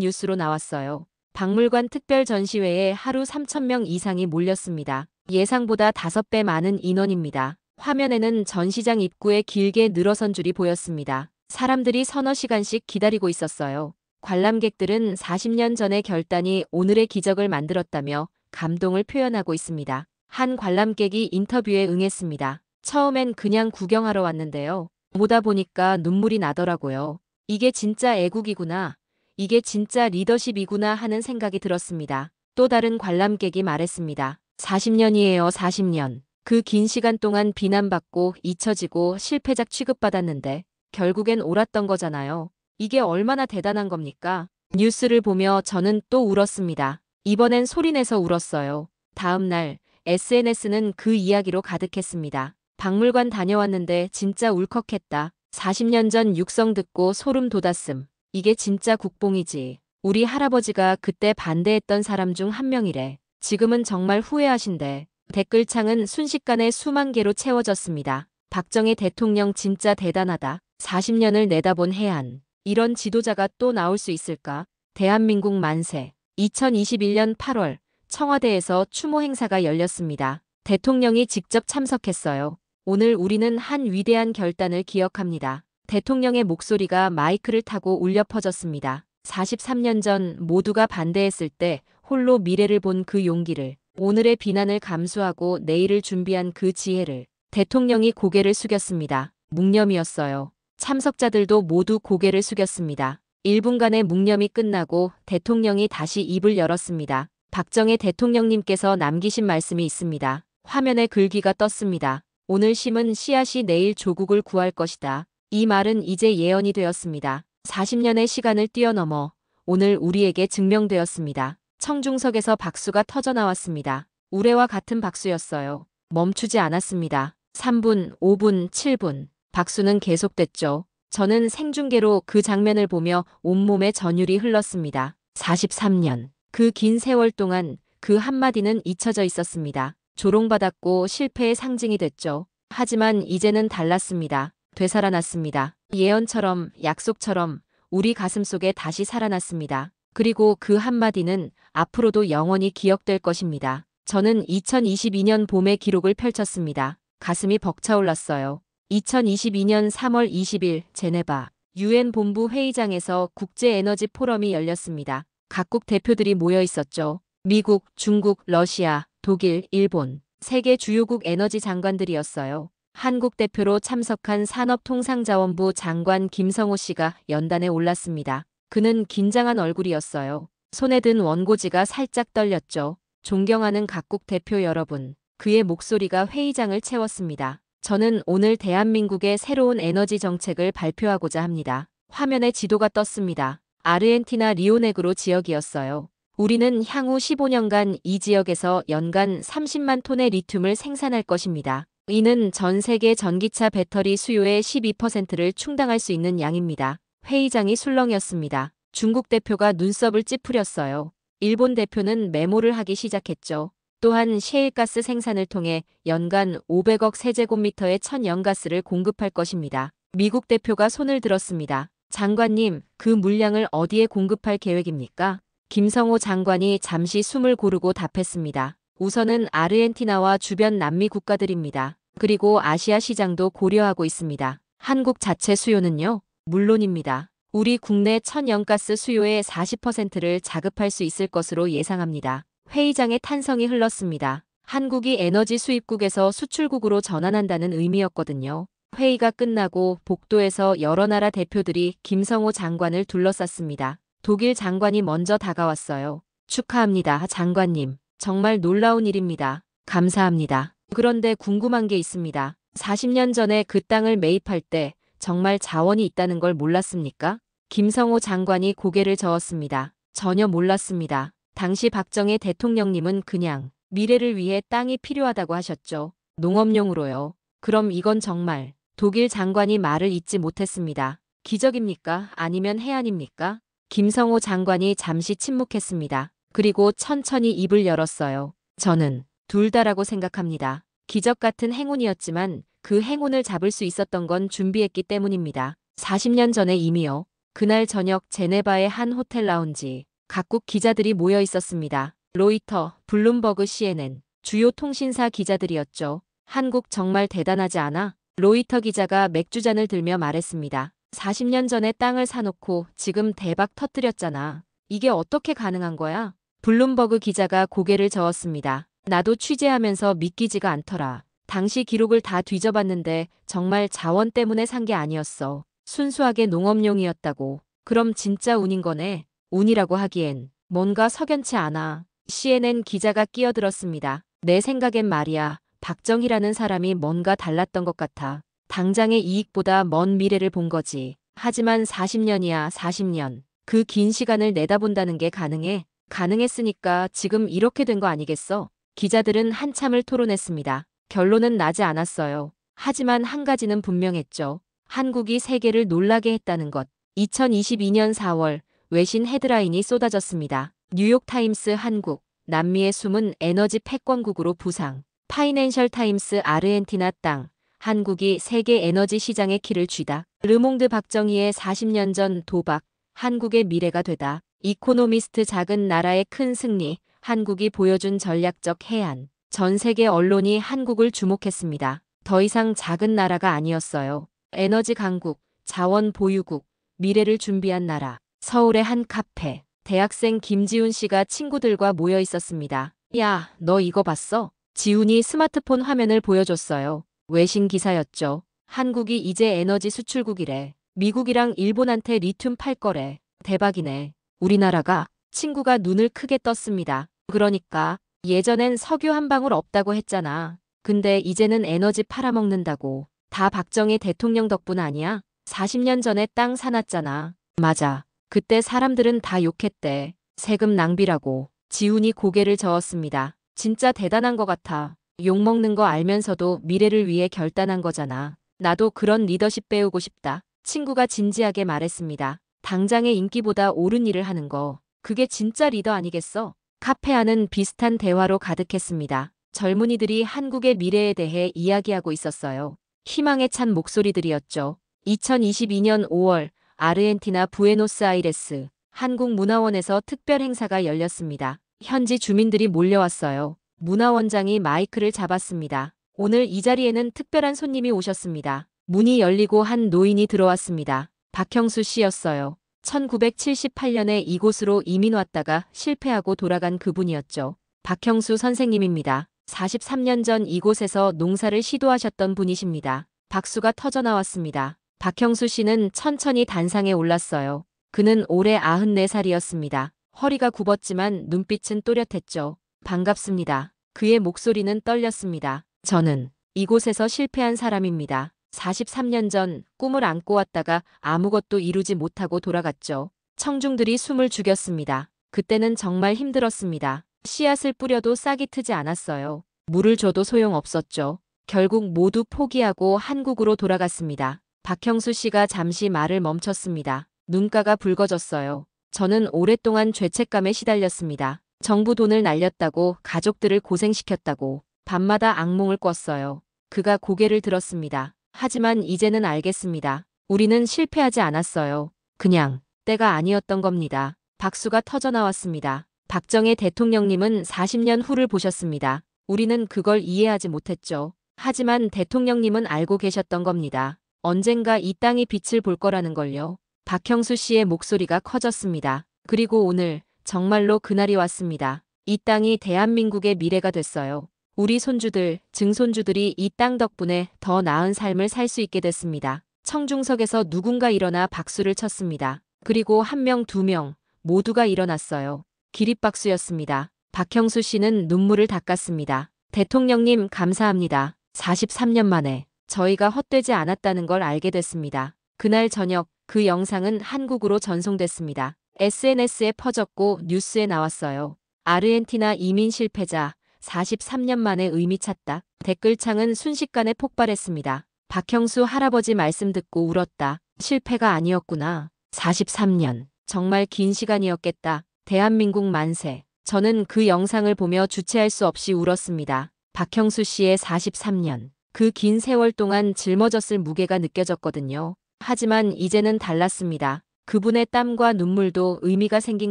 뉴스로 나왔어요. 박물관 특별 전시회에 하루 3,000명 이상이 몰렸습니다. 예상보다 5배 많은 인원입니다. 화면에는 전시장 입구에 길게 늘어선 줄이 보였습니다. 사람들이 서너 시간씩 기다리고 있었어요. 관람객들은 40년 전의 결단이 오늘의 기적을 만들었다며 감동을 표현하고 있습니다. 한 관람객이 인터뷰에 응했습니다. 처음엔 그냥 구경하러 왔는데요. 보다 보니까 눈물이 나더라고요. 이게 진짜 애국이구나. 이게 진짜 리더십이구나 하는 생각이 들었습니다. 또 다른 관람객이 말했습니다. 40년이에요, 40년. 그 긴 시간 동안 비난받고 잊혀지고 실패작 취급받았는데 결국엔 옳았던 거잖아요. 이게 얼마나 대단한 겁니까? 뉴스를 보며 저는 또 울었습니다. 이번엔 소리내서 울었어요. 다음 날 SNS는 그 이야기로 가득했습니다. 박물관 다녀왔는데 진짜 울컥했다. 40년 전 육성 듣고 소름 돋았음. 이게 진짜 국뽕이지. 우리 할아버지가 그때 반대했던 사람 중 한 명이래. 지금은 정말 후회하신대. 댓글창은 순식간에 수만 개로 채워졌습니다. 박정희 대통령 진짜 대단하다. 40년을 내다본 해안. 이런 지도자가 또 나올 수 있을까? 대한민국 만세. 2021년 8월 청와대에서 추모 행사가 열렸습니다. 대통령이 직접 참석했어요. 오늘 우리는 한 위대한 결단을 기억합니다. 대통령의 목소리가 마이크를 타고 울려 퍼졌습니다. 43년 전 모두가 반대했을 때 홀로 미래를 본 그 용기를, 오늘의 비난을 감수하고 내일을 준비한 그 지혜를. 대통령이 고개를 숙였습니다. 묵념이었어요. 참석자들도 모두 고개를 숙였습니다. 1분간의 묵념이 끝나고 대통령이 다시 입을 열었습니다. 박정희 대통령님께서 남기신 말씀이 있습니다. 화면에 글귀가 떴습니다. 오늘 심은 씨앗이 내일 조국을 구할 것이다. 이 말은 이제 예언이 되었습니다. 40년의 시간을 뛰어넘어 오늘 우리에게 증명되었습니다. 청중석에서 박수가 터져나왔습니다. 우레와 같은 박수였어요. 멈추지 않았습니다. 3분, 5분, 7분. 박수는 계속됐죠. 저는 생중계로 그 장면을 보며 온몸에 전율이 흘렀습니다. 43년. 그 긴 세월 동안 그 한마디는 잊혀져 있었습니다. 조롱받았고 실패의 상징이 됐죠. 하지만 이제는 달랐습니다. 되살아났습니다. 예언처럼, 약속처럼 우리 가슴속에 다시 살아났습니다. 그리고 그 한마디는 앞으로도 영원히 기억될 것입니다. 저는 2022년 봄의 기록을 펼쳤습니다. 가슴이 벅차올랐어요. 2022년 3월 20일 제네바 UN 본부 회의장에서 국제에너지 포럼이 열렸습니다. 각국 대표들이 모여 있었죠. 미국, 중국, 러시아, 독일, 일본, 세계 주요국 에너지 장관들이었어요. 한국 대표로 참석한 산업통상자원부 장관 김성호 씨가 연단에 올랐습니다. 그는 긴장한 얼굴이었어요. 손에 든 원고지가 살짝 떨렸죠. 존경하는 각국 대표 여러분. 그의 목소리가 회의장을 채웠습니다. 저는 오늘 대한민국의 새로운 에너지 정책을 발표하고자 합니다. 화면에 지도가 떴습니다. 아르헨티나 리오네그로 지역이었어요. 우리는 향후 15년간 이 지역에서 연간 30만 톤의 리튬을 생산할 것입니다. 이는 전 세계 전기차 배터리 수요의 12%를 충당할 수 있는 양입니다. 회의장이 술렁이었습니다. 중국 대표가 눈썹을 찌푸렸어요. 일본 대표는 메모를 하기 시작했죠. 또한 셰일가스 생산을 통해 연간 500억 세제곱미터의 천연가스를 공급할 것입니다. 미국 대표가 손을 들었습니다. 장관님, 그 물량을 어디에 공급할 계획입니까? 김성호 장관이 잠시 숨을 고르고 답했습니다. 우선은 아르헨티나와 주변 남미 국가들입니다. 그리고 아시아 시장도 고려하고 있습니다. 한국 자체 수요는요? 물론입니다. 우리 국내 천연가스 수요의 40%를 자급할 수 있을 것으로 예상합니다. 회의장에 탄성이 흘렀습니다. 한국이 에너지 수입국에서 수출국으로 전환한다는 의미였거든요. 회의가 끝나고 복도에서 여러 나라 대표들이 김성호 장관을 둘러쌌습니다. 독일 장관이 먼저 다가왔어요. 축하합니다, 장관님. 정말 놀라운 일입니다. 감사합니다. 그런데 궁금한 게 있습니다. 40년 전에 그 땅을 매입할 때 정말 자원이 있다는 걸 몰랐습니까? 김성호 장관이 고개를 저었습니다. 전혀 몰랐습니다. 당시 박정희 대통령님은 그냥 미래를 위해 땅이 필요하다고 하셨죠. 농업용으로요. 그럼 이건 정말 독일 장관이 말을 잇지 못했습니다. 기적입니까? 아니면 해안입니까? 김성호 장관이 잠시 침묵했습니다. 그리고 천천히 입을 열었어요. 저는 둘 다라고 생각합니다. 기적 같은 행운이었지만 그 행운을 잡을 수 있었던 건 준비했기 때문입니다. 40년 전에 이미요. 그날 저녁 제네바의 한 호텔 라운지. 각국 기자들이 모여 있었습니다. 로이터, 블룸버그, CNN, 주요 통신사 기자들이었죠. 한국 정말 대단하지 않아? 로이터 기자가 맥주잔을 들며 말했습니다. 40년 전에 땅을 사놓고 지금 대박 터뜨렸잖아. 이게 어떻게 가능한 거야? 블룸버그 기자가 고개를 저었습니다. 나도 취재하면서 믿기지가 않더라. 당시 기록을 다 뒤져봤는데 정말 자원 때문에 산 게 아니었어. 순수하게 농업용이었다고. 그럼 진짜 운인 거네. 운이라고 하기엔 뭔가 석연치 않아. CNN 기자가 끼어들었습니다. 내 생각엔 말이야. 박정희라는 사람이 뭔가 달랐던 것 같아. 당장의 이익보다 먼 미래를 본 거지. 하지만 40년이야, 40년. 그 긴 시간을 내다본다는 게 가능해? 가능했으니까 지금 이렇게 된 거 아니겠어? 기자들은 한참을 토론했습니다. 결론은 나지 않았어요. 하지만 한 가지는 분명했죠. 한국이 세계를 놀라게 했다는 것. 2022년 4월 외신 헤드라인이 쏟아졌습니다. 뉴욕타임스 한국, 남미의 숨은 에너지 패권국으로 부상. 파이낸셜 타임스 아르헨티나 땅, 한국이 세계 에너지 시장의 키를 쥐다. 르몽드 박정희의 40년 전 도박, 한국의 미래가 되다. 이코노미스트 작은 나라의 큰 승리, 한국이 보여준 전략적 해안. 전 세계 언론이 한국을 주목했습니다. 더 이상 작은 나라가 아니었어요. 에너지 강국, 자원 보유국, 미래를 준비한 나라. 서울의 한 카페. 대학생 김지훈 씨가 친구들과 모여 있었습니다. 야, 너 이거 봤어? 지훈이 스마트폰 화면을 보여줬어요. 외신 기사였죠. 한국이 이제 에너지 수출국이래. 미국이랑 일본한테 리튬 팔 거래. 대박이네. 우리나라가? 친구가 눈을 크게 떴습니다. 그러니까 예전엔 석유 한 방울 없다고 했잖아. 근데 이제는 에너지 팔아먹는다고. 다 박정희 대통령 덕분 아니야? 40년 전에 땅 사놨잖아. 맞아. 그때 사람들은 다 욕했대. 세금 낭비라고. 지훈이 고개를 저었습니다. 진짜 대단한 것 같아. 욕먹는 거 알면서도 미래를 위해 결단한 거잖아. 나도 그런 리더십 배우고 싶다. 친구가 진지하게 말했습니다. 당장의 인기보다 옳은 일을 하는 거. 그게 진짜 리더 아니겠어? 카페 안은 비슷한 대화로 가득했습니다. 젊은이들이 한국의 미래에 대해 이야기하고 있었어요. 희망에 찬 목소리들이었죠. 2022년 5월 아르헨티나 부에노스아이레스 한국문화원에서 특별 행사가 열렸습니다. 현지 주민들이 몰려왔어요. 문화원장이 마이크를 잡았습니다. 오늘 이 자리에는 특별한 손님이 오셨습니다. 문이 열리고 한 노인이 들어왔습니다. 박형수 씨였어요. 1978년에 이곳으로 이민 왔다가 실패하고 돌아간 그분이었죠. 박형수 선생님입니다. 43년 전 이곳에서 농사를 시도하셨던 분이십니다. 박수가 터져 나왔습니다. 박형수 씨는 천천히 단상에 올랐어요. 그는 올해 94살이었습니다. 허리가 굽었지만 눈빛은 또렷했죠. 반갑습니다. 그의 목소리는 떨렸습니다. 저는 이곳에서 실패한 사람입니다. 43년 전 꿈을 안고 왔다가 아무것도 이루지 못하고 돌아갔죠. 청중들이 숨을 죽였습니다. 그때는 정말 힘들었습니다. 씨앗을 뿌려도 싹이 트지 않았어요. 물을 줘도 소용없었죠. 결국 모두 포기하고 한국으로 돌아갔습니다. 박형수 씨가 잠시 말을 멈췄습니다. 눈가가 붉어졌어요. 저는 오랫동안 죄책감에 시달렸습니다. 정부 돈을 날렸다고, 가족들을 고생시켰다고 밤마다 악몽을 꿨어요. 그가 고개를 들었습니다. 하지만 이제는 알겠습니다. 우리는 실패하지 않았어요. 그냥 때가 아니었던 겁니다. 박수가 터져 나왔습니다. 박정희 대통령님은 40년 후를 보셨습니다. 우리는 그걸 이해하지 못했죠. 하지만 대통령님은 알고 계셨던 겁니다. 언젠가 이 땅이 빛을 볼 거라는 걸요. 박형수 씨의 목소리가 커졌습니다. 그리고 오늘 정말로 그날이 왔습니다. 이 땅이 대한민국의 미래가 됐어요. 우리 손주들, 증손주들이 이 땅 덕분에 더 나은 삶을 살 수 있게 됐습니다. 청중석에서 누군가 일어나 박수를 쳤습니다. 그리고 한 명, 두 명 모두가 일어났어요. 기립박수였습니다. 박형수 씨는 눈물을 닦았습니다. 대통령님 감사합니다. 43년 만에 저희가 헛되지 않았다는 걸 알게 됐습니다. 그날 저녁 그 영상은 한국으로 전송됐습니다. SNS에 퍼졌고 뉴스에 나왔어요. 아르헨티나 이민 실패자 43년 만에 의미 찾다. 댓글창은 순식간에 폭발했습니다. 박형수 할아버지 말씀 듣고 울었다. 실패가 아니었구나. 43년. 정말 긴 시간이었겠다. 대한민국 만세. 저는 그 영상을 보며 주체할 수 없이 울었습니다. 박형수 씨의 43년. 그 긴 세월 동안 짊어졌을 무게가 느껴졌거든요. 하지만 이제는 달랐습니다. 그분의 땀과 눈물도 의미가 생긴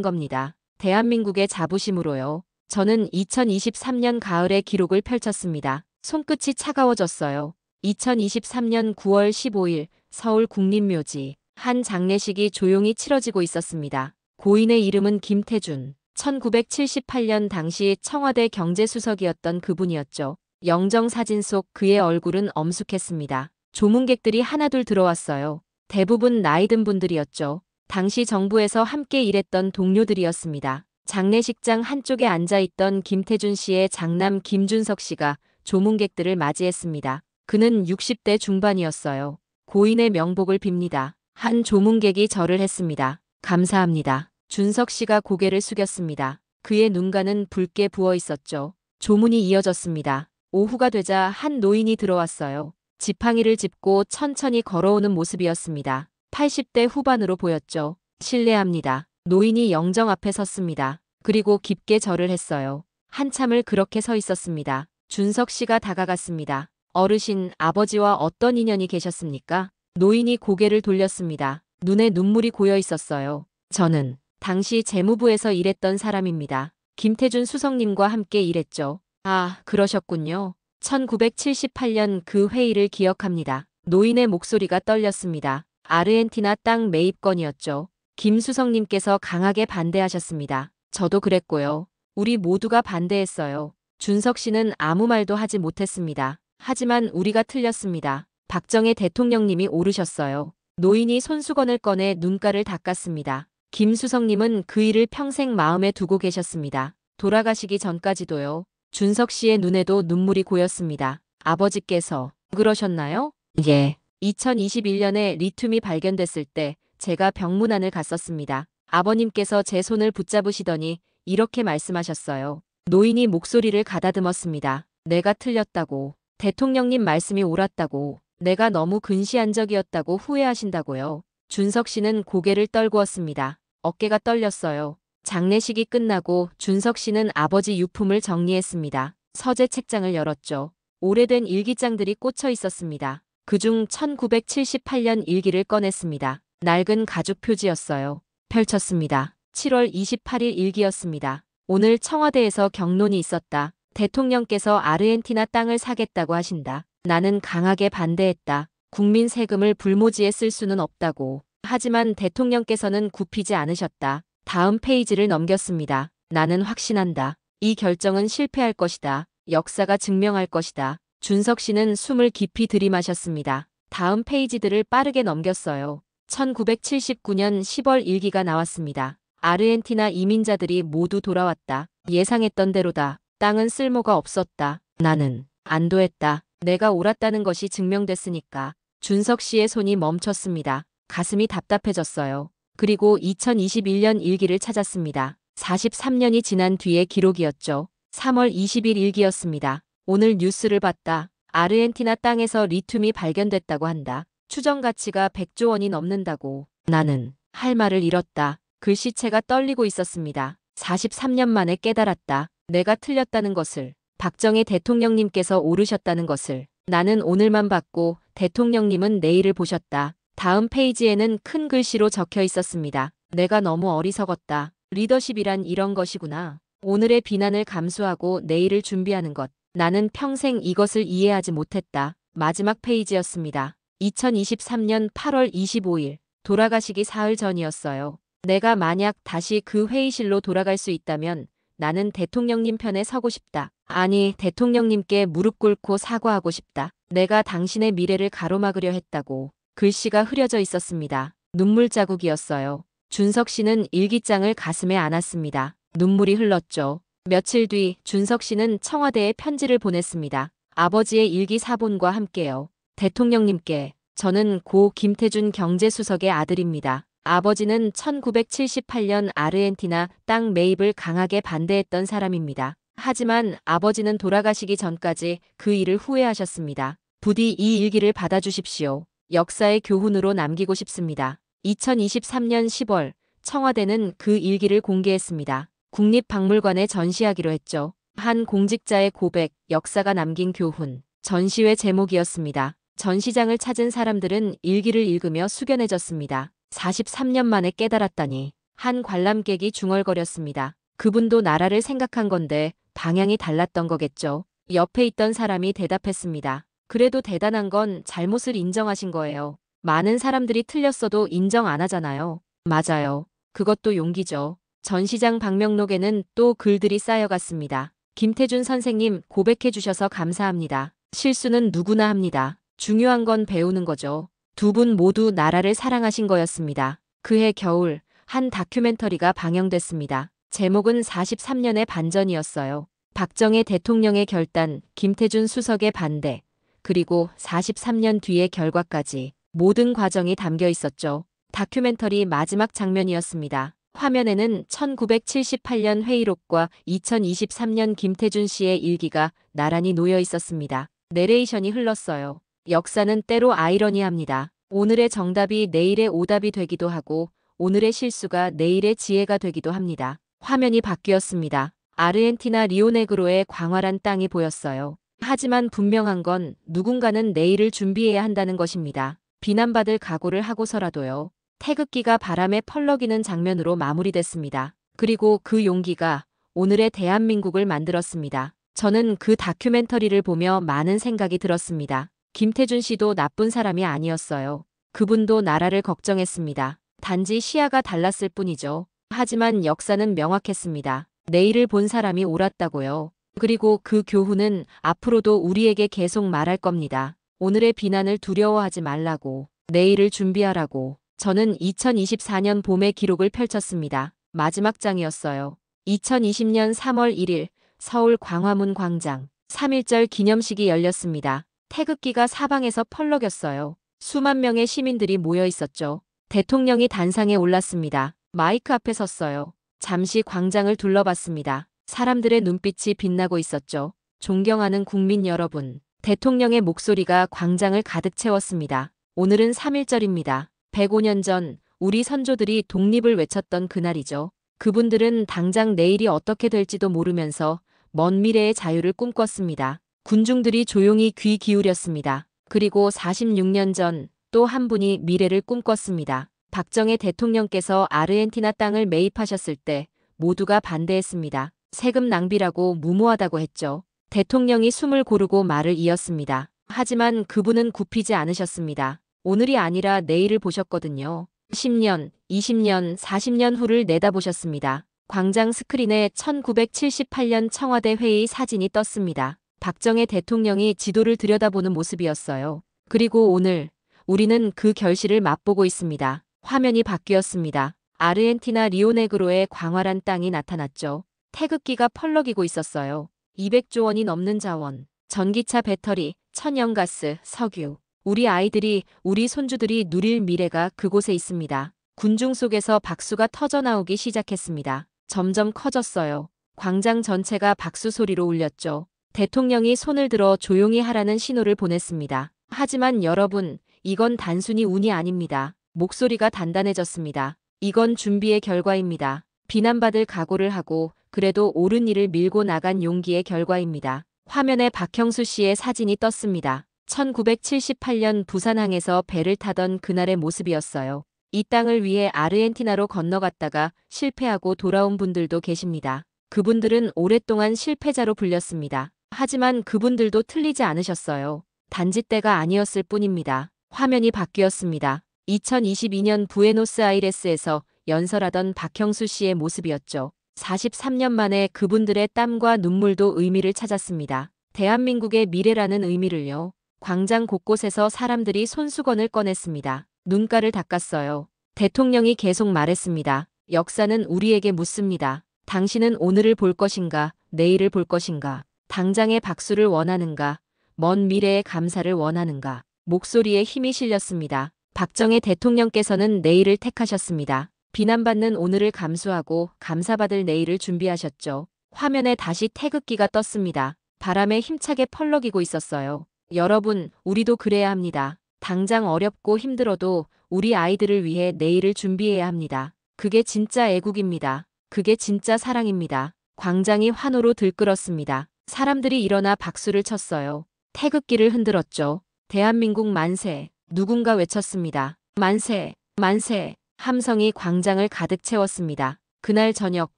겁니다. 대한민국의 자부심으로요. 저는 2023년 가을에 기록을 펼쳤습니다. 손끝이 차가워졌어요. 2023년 9월 15일 서울 국립묘지. 한 장례식이 조용히 치러지고 있었습니다. 고인의 이름은 김태준. 1978년 당시 청와대 경제수석이었던 그분이었죠. 영정사진 속 그의 얼굴은 엄숙했습니다. 조문객들이 하나둘 들어왔어요. 대부분 나이든 분들이었죠. 당시 정부에서 함께 일했던 동료들이었습니다. 장례식장 한쪽에 앉아있던 김태준 씨의 장남 김준석 씨가 조문객들을 맞이했습니다. 그는 60대 중반이었어요. 고인의 명복을 빕니다. 한 조문객이 절을 했습니다. 감사합니다. 준석 씨가 고개를 숙였습니다. 그의 눈가는 붉게 부어 있었죠. 조문이 이어졌습니다. 오후가 되자 한 노인이 들어왔어요. 지팡이를 짚고 천천히 걸어오는 모습이었습니다. 80대 후반으로 보였죠. 실례합니다. 노인이 영정 앞에 섰습니다. 그리고 깊게 절을 했어요. 한참을 그렇게 서 있었습니다. 준석 씨가 다가갔습니다. 어르신, 아버지와 어떤 인연이 계셨습니까? 노인이 고개를 돌렸습니다. 눈에 눈물이 고여 있었어요. 저는 당시 재무부에서 일했던 사람입니다. 김태준 수석님과 함께 일했죠. 아, 그러셨군요. 1978년 그 회의를 기억합니다. 노인의 목소리가 떨렸습니다. 아르헨티나 땅 매입 건이었죠. 김 수석님께서 강하게 반대하셨습니다. 저도 그랬고요. 우리 모두가 반대했어요. 준석 씨는 아무 말도 하지 못했습니다. 하지만 우리가 틀렸습니다. 박정희 대통령님이 오르셨어요. 노인이 손수건을 꺼내 눈가를 닦았습니다. 김 수석님은 그 일을 평생 마음에 두고 계셨습니다. 돌아가시기 전까지도요. 준석 씨의 눈에도 눈물이 고였습니다. 아버지께서 그러셨나요? 예. 2021년에 리튬이 발견됐을 때 제가 병문안을 갔었습니다. 아버님께서 제 손을 붙잡으시더니 이렇게 말씀하셨어요. 노인이 목소리를 가다듬었습니다. 내가 틀렸다고. 대통령님 말씀이 옳았다고. 내가 너무 근시안적이었다고 후회하신다고요. 준석 씨는 고개를 떨구었습니다. 어깨가 떨렸어요. 장례식이 끝나고 준석 씨는 아버지 유품을 정리했습니다. 서재 책장을 열었죠. 오래된 일기장들이 꽂혀 있었습니다. 그중 1978년 일기를 꺼냈습니다. 낡은 가죽 표지였어요. 펼쳤습니다. 7월 28일 일기였습니다. 오늘 청와대에서 경론이 있었다. 대통령께서 아르헨티나 땅을 사겠다고 하신다. 나는 강하게 반대했다. 국민 세금을 불모지에 쓸 수는 없다고. 하지만 대통령께서는 굽히지 않으셨다. 다음 페이지를 넘겼습니다. 나는 확신한다. 이 결정은 실패할 것이다. 역사가 증명할 것이다. 준석 씨는 숨을 깊이 들이마셨습니다. 다음 페이지들을 빠르게 넘겼어요. 1979년 10월 일기가 나왔습니다. 아르헨티나 이민자들이 모두 돌아왔다. 예상했던 대로다. 땅은 쓸모가 없었다. 나는 안도했다. 내가 옳았다는 것이 증명됐으니까. 준석 씨의 손이 멈췄습니다. 가슴이 답답해졌어요. 그리고 2021년 일기를 찾았습니다. 43년이 지난 뒤의 기록이었죠. 3월 20일 일기였습니다. 오늘 뉴스를 봤다. 아르헨티나 땅에서 리튬이 발견됐다고 한다. 추정 가치가 100조 원이 넘는다고. 나는 할 말을 잃었다. 글씨체가 떨리고 있었습니다. 43년 만에 깨달았다. 내가 틀렸다는 것을. 박정희 대통령님께서 오르셨다는 것을. 나는 오늘만 봤고 대통령님은 내일을 보셨다. 다음 페이지에는 큰 글씨로 적혀 있었습니다. 내가 너무 어리석었다. 리더십이란 이런 것이구나. 오늘의 비난을 감수하고 내일을 준비하는 것. 나는 평생 이것을 이해하지 못했다. 마지막 페이지였습니다. 2023년 8월 25일. 돌아가시기 사흘 전이었어요. 내가 만약 다시 그 회의실로 돌아갈 수 있다면 나는 대통령님 편에 서고 싶다. 아니, 대통령님께 무릎 꿇고 사과하고 싶다. 내가 당신의 미래를 가로막으려 했다고. 글씨가 흐려져 있었습니다. 눈물 자국이었어요. 준석 씨는 일기장을 가슴에 안았습니다. 눈물이 흘렀죠. 며칠 뒤 준석 씨는 청와대에 편지를 보냈습니다. 아버지의 일기 사본과 함께요. 대통령님께 저는 고 김태준 경제수석의 아들입니다. 아버지는 1978년 아르헨티나 땅 매입을 강하게 반대했던 사람입니다. 하지만 아버지는 돌아가시기 전까지 그 일을 후회하셨습니다. 부디 이 일기를 받아주십시오. 역사의 교훈으로 남기고 싶습니다. 2023년 10월 청와대는 그 일기를 공개했습니다. 국립박물관에 전시하기로 했죠. 한 공직자의 고백, 역사가 남긴 교훈. 전시회 제목이었습니다. 전시장을 찾은 사람들은 일기를 읽으며 숙연해졌습니다. 43년 만에 깨달았다니. 한 관람객이 중얼거렸습니다. 그분도 나라를 생각한 건데 방향이 달랐던 거겠죠. 옆에 있던 사람이 대답했습니다. 그래도 대단한 건 잘못을 인정하신 거예요. 많은 사람들이 틀렸어도 인정 안 하잖아요. 맞아요. 그것도 용기죠. 전시장 방명록에는 또 글들이 쌓여갔습니다. 김태준 선생님 고백해 주셔서 감사합니다. 실수는 누구나 합니다. 중요한 건 배우는 거죠. 두 분 모두 나라를 사랑하신 거였습니다. 그해 겨울 한 다큐멘터리가 방영됐습니다. 제목은 43년의 반전이었어요. 박정희 대통령의 결단, 김태준 수석의 반대, 그리고 43년 뒤의 결과까지 모든 과정이 담겨 있었죠. 다큐멘터리 마지막 장면이었습니다. 화면에는 1978년 회의록과 2023년 김태준 씨의 일기가 나란히 놓여 있었습니다. 내레이션이 흘렀어요. 역사는 때로 아이러니합니다. 오늘의 정답이 내일의 오답이 되기도 하고 오늘의 실수가 내일의 지혜가 되기도 합니다. 화면이 바뀌었습니다. 아르헨티나 리오네그로의 광활한 땅이 보였어요. 하지만 분명한 건 누군가는 내일을 준비해야 한다는 것입니다. 비난받을 각오를 하고서라도요. 태극기가 바람에 펄럭이는 장면으로 마무리됐습니다. 그리고 그 용기가 오늘의 대한민국을 만들었습니다. 저는 그 다큐멘터리를 보며 많은 생각이 들었습니다. 김태준 씨도 나쁜 사람이 아니었어요. 그분도 나라를 걱정했습니다. 단지 시야가 달랐을 뿐이죠. 하지만 역사는 명확했습니다. 내일을 본 사람이 옳았다고요. 그리고 그 교훈은 앞으로도 우리에게 계속 말할 겁니다. 오늘의 비난을 두려워하지 말라고, 내일을 준비하라고. 저는 2024년 봄의 기록을 펼쳤습니다. 마지막 장이었어요. 2020년 3월 1일 서울 광화문 광장 3.1절 기념식이 열렸습니다. 태극기가 사방에서 펄럭였어요. 수만 명의 시민들이 모여 있었죠. 대통령이 단상에 올랐습니다. 마이크 앞에 섰어요. 잠시 광장을 둘러봤습니다. 사람들의 눈빛이 빛나고 있었죠. 존경하는 국민 여러분. 대통령의 목소리가 광장을 가득 채웠습니다. 오늘은 3.1절입니다. 105년 전 우리 선조들이 독립을 외쳤던 그날이죠. 그분들은 당장 내일이 어떻게 될지도 모르면서 먼 미래의 자유를 꿈꿨습니다. 군중들이 조용히 귀 기울였습니다. 그리고 46년 전 또 한 분이 미래를 꿈꿨습니다. 박정희 대통령께서 아르헨티나 땅을 매입하셨을 때 모두가 반대했습니다. 세금 낭비라고 무모하다고 했죠. 대통령이 숨을 고르고 말을 이었습니다. 하지만 그분은 굽히지 않으셨습니다. 오늘이 아니라 내일을 보셨거든요. 10년, 20년, 40년 후를 내다보셨습니다. 광장 스크린에 1978년 청와대 회의 사진이 떴습니다. 박정희 대통령이 지도를 들여다보는 모습이었어요. 그리고 오늘 우리는 그 결실을 맛보고 있습니다. 화면이 바뀌었습니다. 아르헨티나 리오네그로의 광활한 땅이 나타났죠. 태극기가 펄럭이고 있었어요. 200조 원이 넘는 자원, 전기차 배터리, 천연가스, 석유. 우리 아이들이, 우리 손주들이 누릴 미래가 그곳에 있습니다. 군중 속에서 박수가 터져나오기 시작했습니다. 점점 커졌어요. 광장 전체가 박수 소리로 울렸죠. 대통령이 손을 들어 조용히 하라는 신호를 보냈습니다. 하지만 여러분, 이건 단순히 운이 아닙니다. 목소리가 단단해졌습니다. 이건 준비의 결과입니다. 비난받을 각오를 하고 그래도 옳은 일을 밀고 나간 용기의 결과입니다. 화면에 박형수 씨의 사진이 떴습니다. 1978년 부산항에서 배를 타던 그날의 모습이었어요. 이 땅을 위해 아르헨티나로 건너갔다가 실패하고 돌아온 분들도 계십니다. 그분들은 오랫동안 실패자로 불렸습니다. 하지만 그분들도 틀리지 않으셨어요. 단지 때가 아니었을 뿐입니다. 화면이 바뀌었습니다. 2022년 부에노스아이레스에서 연설하던 박형수 씨의 모습이었죠. 43년 만에 그분들의 땀과 눈물도 의미를 찾았습니다. 대한민국의 미래라는 의미를요. 광장 곳곳에서 사람들이 손수건을 꺼냈습니다. 눈가를 닦았어요. 대통령이 계속 말했습니다. 역사는 우리에게 묻습니다. 당신은 오늘을 볼 것인가, 내일을 볼 것인가, 당장의 박수를 원하는가, 먼 미래의 감사를 원하는가. 목소리에 힘이 실렸습니다. 박정희 대통령께서는 내일을 택하셨습니다. 비난받는 오늘을 감수하고 감사받을 내일을 준비하셨죠. 화면에 다시 태극기가 떴습니다. 바람에 힘차게 펄럭이고 있었어요. 여러분, 우리도 그래야 합니다. 당장 어렵고 힘들어도 우리 아이들을 위해 내일을 준비해야 합니다. 그게 진짜 애국입니다. 그게 진짜 사랑입니다. 광장이 환호로 들끓었습니다. 사람들이 일어나 박수를 쳤어요. 태극기를 흔들었죠. 대한민국 만세. 누군가 외쳤습니다. 만세, 만세. 함성이 광장을 가득 채웠습니다. 그날 저녁,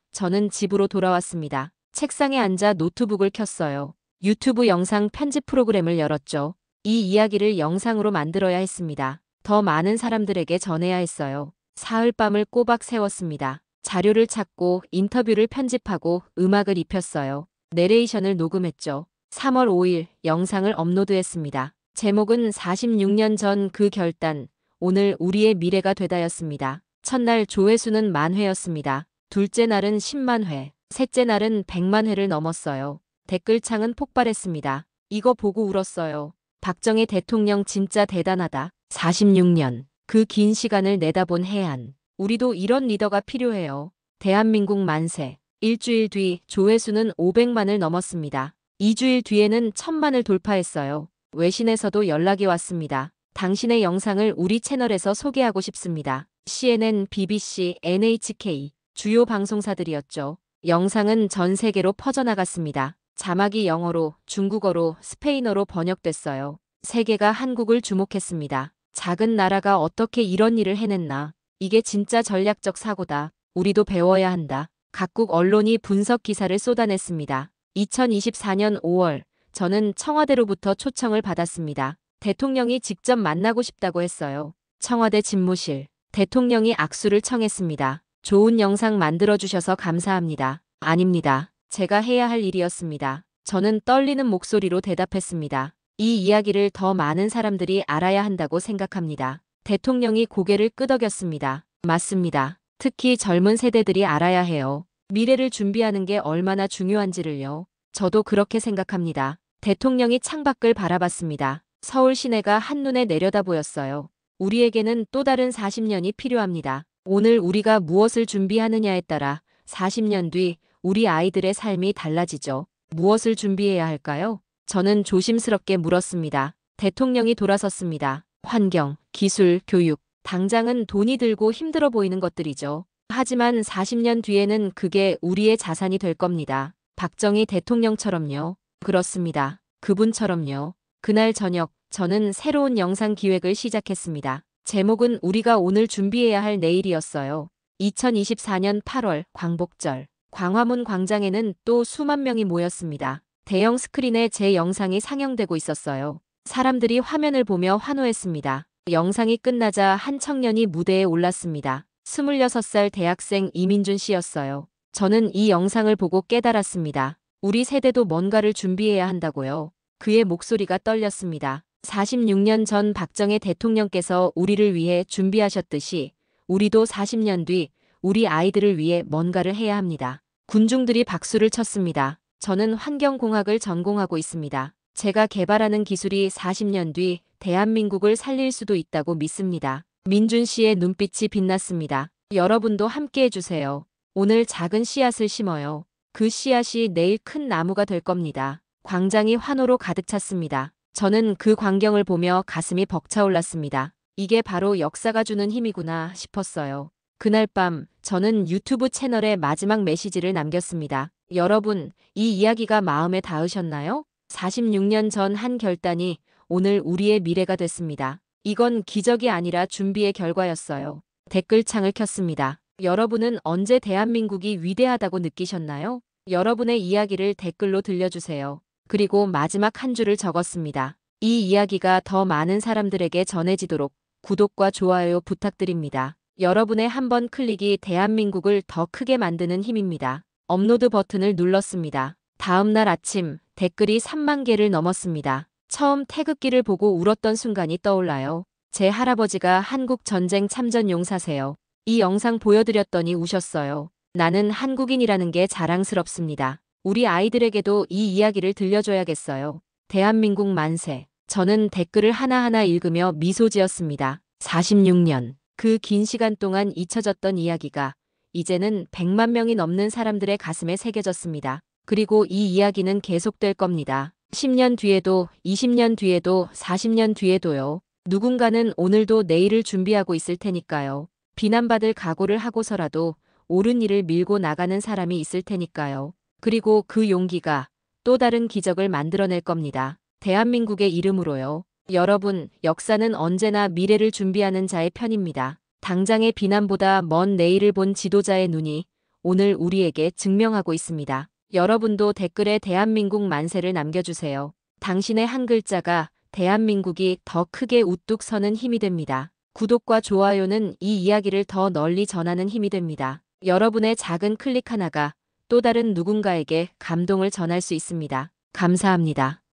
저는 집으로 돌아왔습니다. 책상에 앉아 노트북을 켰어요. 유튜브 영상 편집 프로그램을 열었죠. 이 이야기를 영상으로 만들어야 했습니다. 더 많은 사람들에게 전해야 했어요. 사흘밤을 꼬박 세웠습니다. 자료를 찾고 인터뷰를 편집하고 음악을 입혔어요. 내레이션을 녹음했죠. 3월 5일 영상을 업로드했습니다. 제목은 46년 전 그 결단, 오늘 우리의 미래가 되다였습니다. 첫날 조회수는 10,000회였습니다. 둘째 날은 10만 회, 셋째 날은 100만 회를 넘었어요. 댓글창은 폭발했습니다. 이거 보고 울었어요. 박정희 대통령 진짜 대단하다. 46년, 그 긴 시간을 내다본 해안. 우리도 이런 리더가 필요해요. 대한민국 만세. 일주일 뒤 조회수는 500만을 넘었습니다. 2주일 뒤에는 1000만을 돌파했어요. 외신에서도 연락이 왔습니다. 당신의 영상을 우리 채널에서 소개하고 싶습니다. CNN, BBC, NHK, 주요 방송사들이었죠. 영상은 전 세계로 퍼져나갔습니다. 자막이 영어로, 중국어로, 스페인어로 번역됐어요. 세계가 한국을 주목했습니다. 작은 나라가 어떻게 이런 일을 해냈나. 이게 진짜 전략적 사고다. 우리도 배워야 한다. 각국 언론이 분석 기사를 쏟아냈습니다. 2024년 5월, 저는 청와대로부터 초청을 받았습니다. 대통령이 직접 만나고 싶다고 했어요. 청와대 집무실. 대통령이 악수를 청했습니다. 좋은 영상 만들어주셔서 감사합니다. 아닙니다. 제가 해야 할 일이었습니다. 저는 떨리는 목소리로 대답했습니다. 이 이야기를 더 많은 사람들이 알아야 한다고 생각합니다. 대통령이 고개를 끄덕였습니다. 맞습니다. 특히 젊은 세대들이 알아야 해요. 미래를 준비하는 게 얼마나 중요한지를요. 저도 그렇게 생각합니다. 대통령이 창밖을 바라봤습니다. 서울 시내가 한눈에 내려다 보였어요. 우리에게는 또 다른 40년이 필요합니다. 오늘 우리가 무엇을 준비하느냐에 따라 40년 뒤 우리 아이들의 삶이 달라지죠. 무엇을 준비해야 할까요? 저는 조심스럽게 물었습니다. 대통령이 돌아섰습니다. 환경, 기술, 교육. 당장은 돈이 들고 힘들어 보이는 것들이죠. 하지만 40년 뒤에는 그게 우리의 자산이 될 겁니다. 박정희 대통령처럼요. 그렇습니다. 그분처럼요. 그날 저녁, 저는 새로운 영상 기획을 시작했습니다. 제목은 우리가 오늘 준비해야 할 내일이었어요. 2024년 8월 광복절. 광화문 광장에는 또 수만 명이 모였습니다. 대형 스크린에 제 영상이 상영되고 있었어요. 사람들이 화면을 보며 환호했습니다. 영상이 끝나자 한 청년이 무대에 올랐습니다. 26살 대학생 이민준 씨였어요. 저는 이 영상을 보고 깨달았습니다. 우리 세대도 뭔가를 준비해야 한다고요. 그의 목소리가 떨렸습니다. 46년 전 박정희 대통령께서 우리를 위해 준비하셨듯이 우리도 40년 뒤 우리 아이들을 위해 뭔가를 해야 합니다. 군중들이 박수를 쳤습니다. 저는 환경공학을 전공하고 있습니다. 제가 개발하는 기술이 40년 뒤 대한민국을 살릴 수도 있다고 믿습니다. 민준 씨의 눈빛이 빛났습니다. 여러분도 함께 해주세요. 오늘 작은 씨앗을 심어요. 그 씨앗이 내일 큰 나무가 될 겁니다. 광장이 환호로 가득 찼습니다. 저는 그 광경을 보며 가슴이 벅차올랐습니다. 이게 바로 역사가 주는 힘이구나 싶었어요. 그날 밤 저는 유튜브 채널에 마지막 메시지를 남겼습니다. 여러분, 이 이야기가 마음에 닿으셨나요? 46년 전 한 결단이 오늘 우리의 미래가 됐습니다. 이건 기적이 아니라 준비의 결과였어요. 댓글창을 켰습니다. 여러분은 언제 대한민국이 위대하다고 느끼셨나요? 여러분의 이야기를 댓글로 들려주세요. 그리고 마지막 한 줄을 적었습니다. 이 이야기가 더 많은 사람들에게 전해지도록 구독과 좋아요 부탁드립니다. 여러분의 한 번 클릭이 대한민국을 더 크게 만드는 힘입니다. 업로드 버튼을 눌렀습니다. 다음 날 아침 댓글이 3만 개를 넘었습니다. 처음 태극기를 보고 울었던 순간이 떠올라요. 제 할아버지가 한국 전쟁 참전 용사세요. 이 영상 보여드렸더니 우셨어요. 나는 한국인이라는 게 자랑스럽습니다. 우리 아이들에게도 이 이야기를 들려줘야겠어요. 대한민국 만세. 저는 댓글을 하나하나 읽으며 미소 지었습니다. 46년. 그 긴 시간 동안 잊혀졌던 이야기가 이제는 100만 명이 넘는 사람들의 가슴에 새겨졌습니다. 그리고 이 이야기는 계속될 겁니다. 10년 뒤에도, 20년 뒤에도, 40년 뒤에도요. 누군가는 오늘도 내일을 준비하고 있을 테니까요. 비난받을 각오를 하고서라도 옳은 일을 밀고 나가는 사람이 있을 테니까요. 그리고 그 용기가 또 다른 기적을 만들어낼 겁니다. 대한민국의 이름으로요. 여러분, 역사는 언제나 미래를 준비하는 자의 편입니다. 당장의 비난보다 먼 내일을 본 지도자의 눈이 오늘 우리에게 증명하고 있습니다. 여러분도 댓글에 대한민국 만세를 남겨주세요. 당신의 한 글자가 대한민국이 더 크게 우뚝 서는 힘이 됩니다. 구독과 좋아요는 이 이야기를 더 널리 전하는 힘이 됩니다. 여러분의 작은 클릭 하나가 또 다른 누군가에게 감동을 전할 수 있습니다. 감사합니다.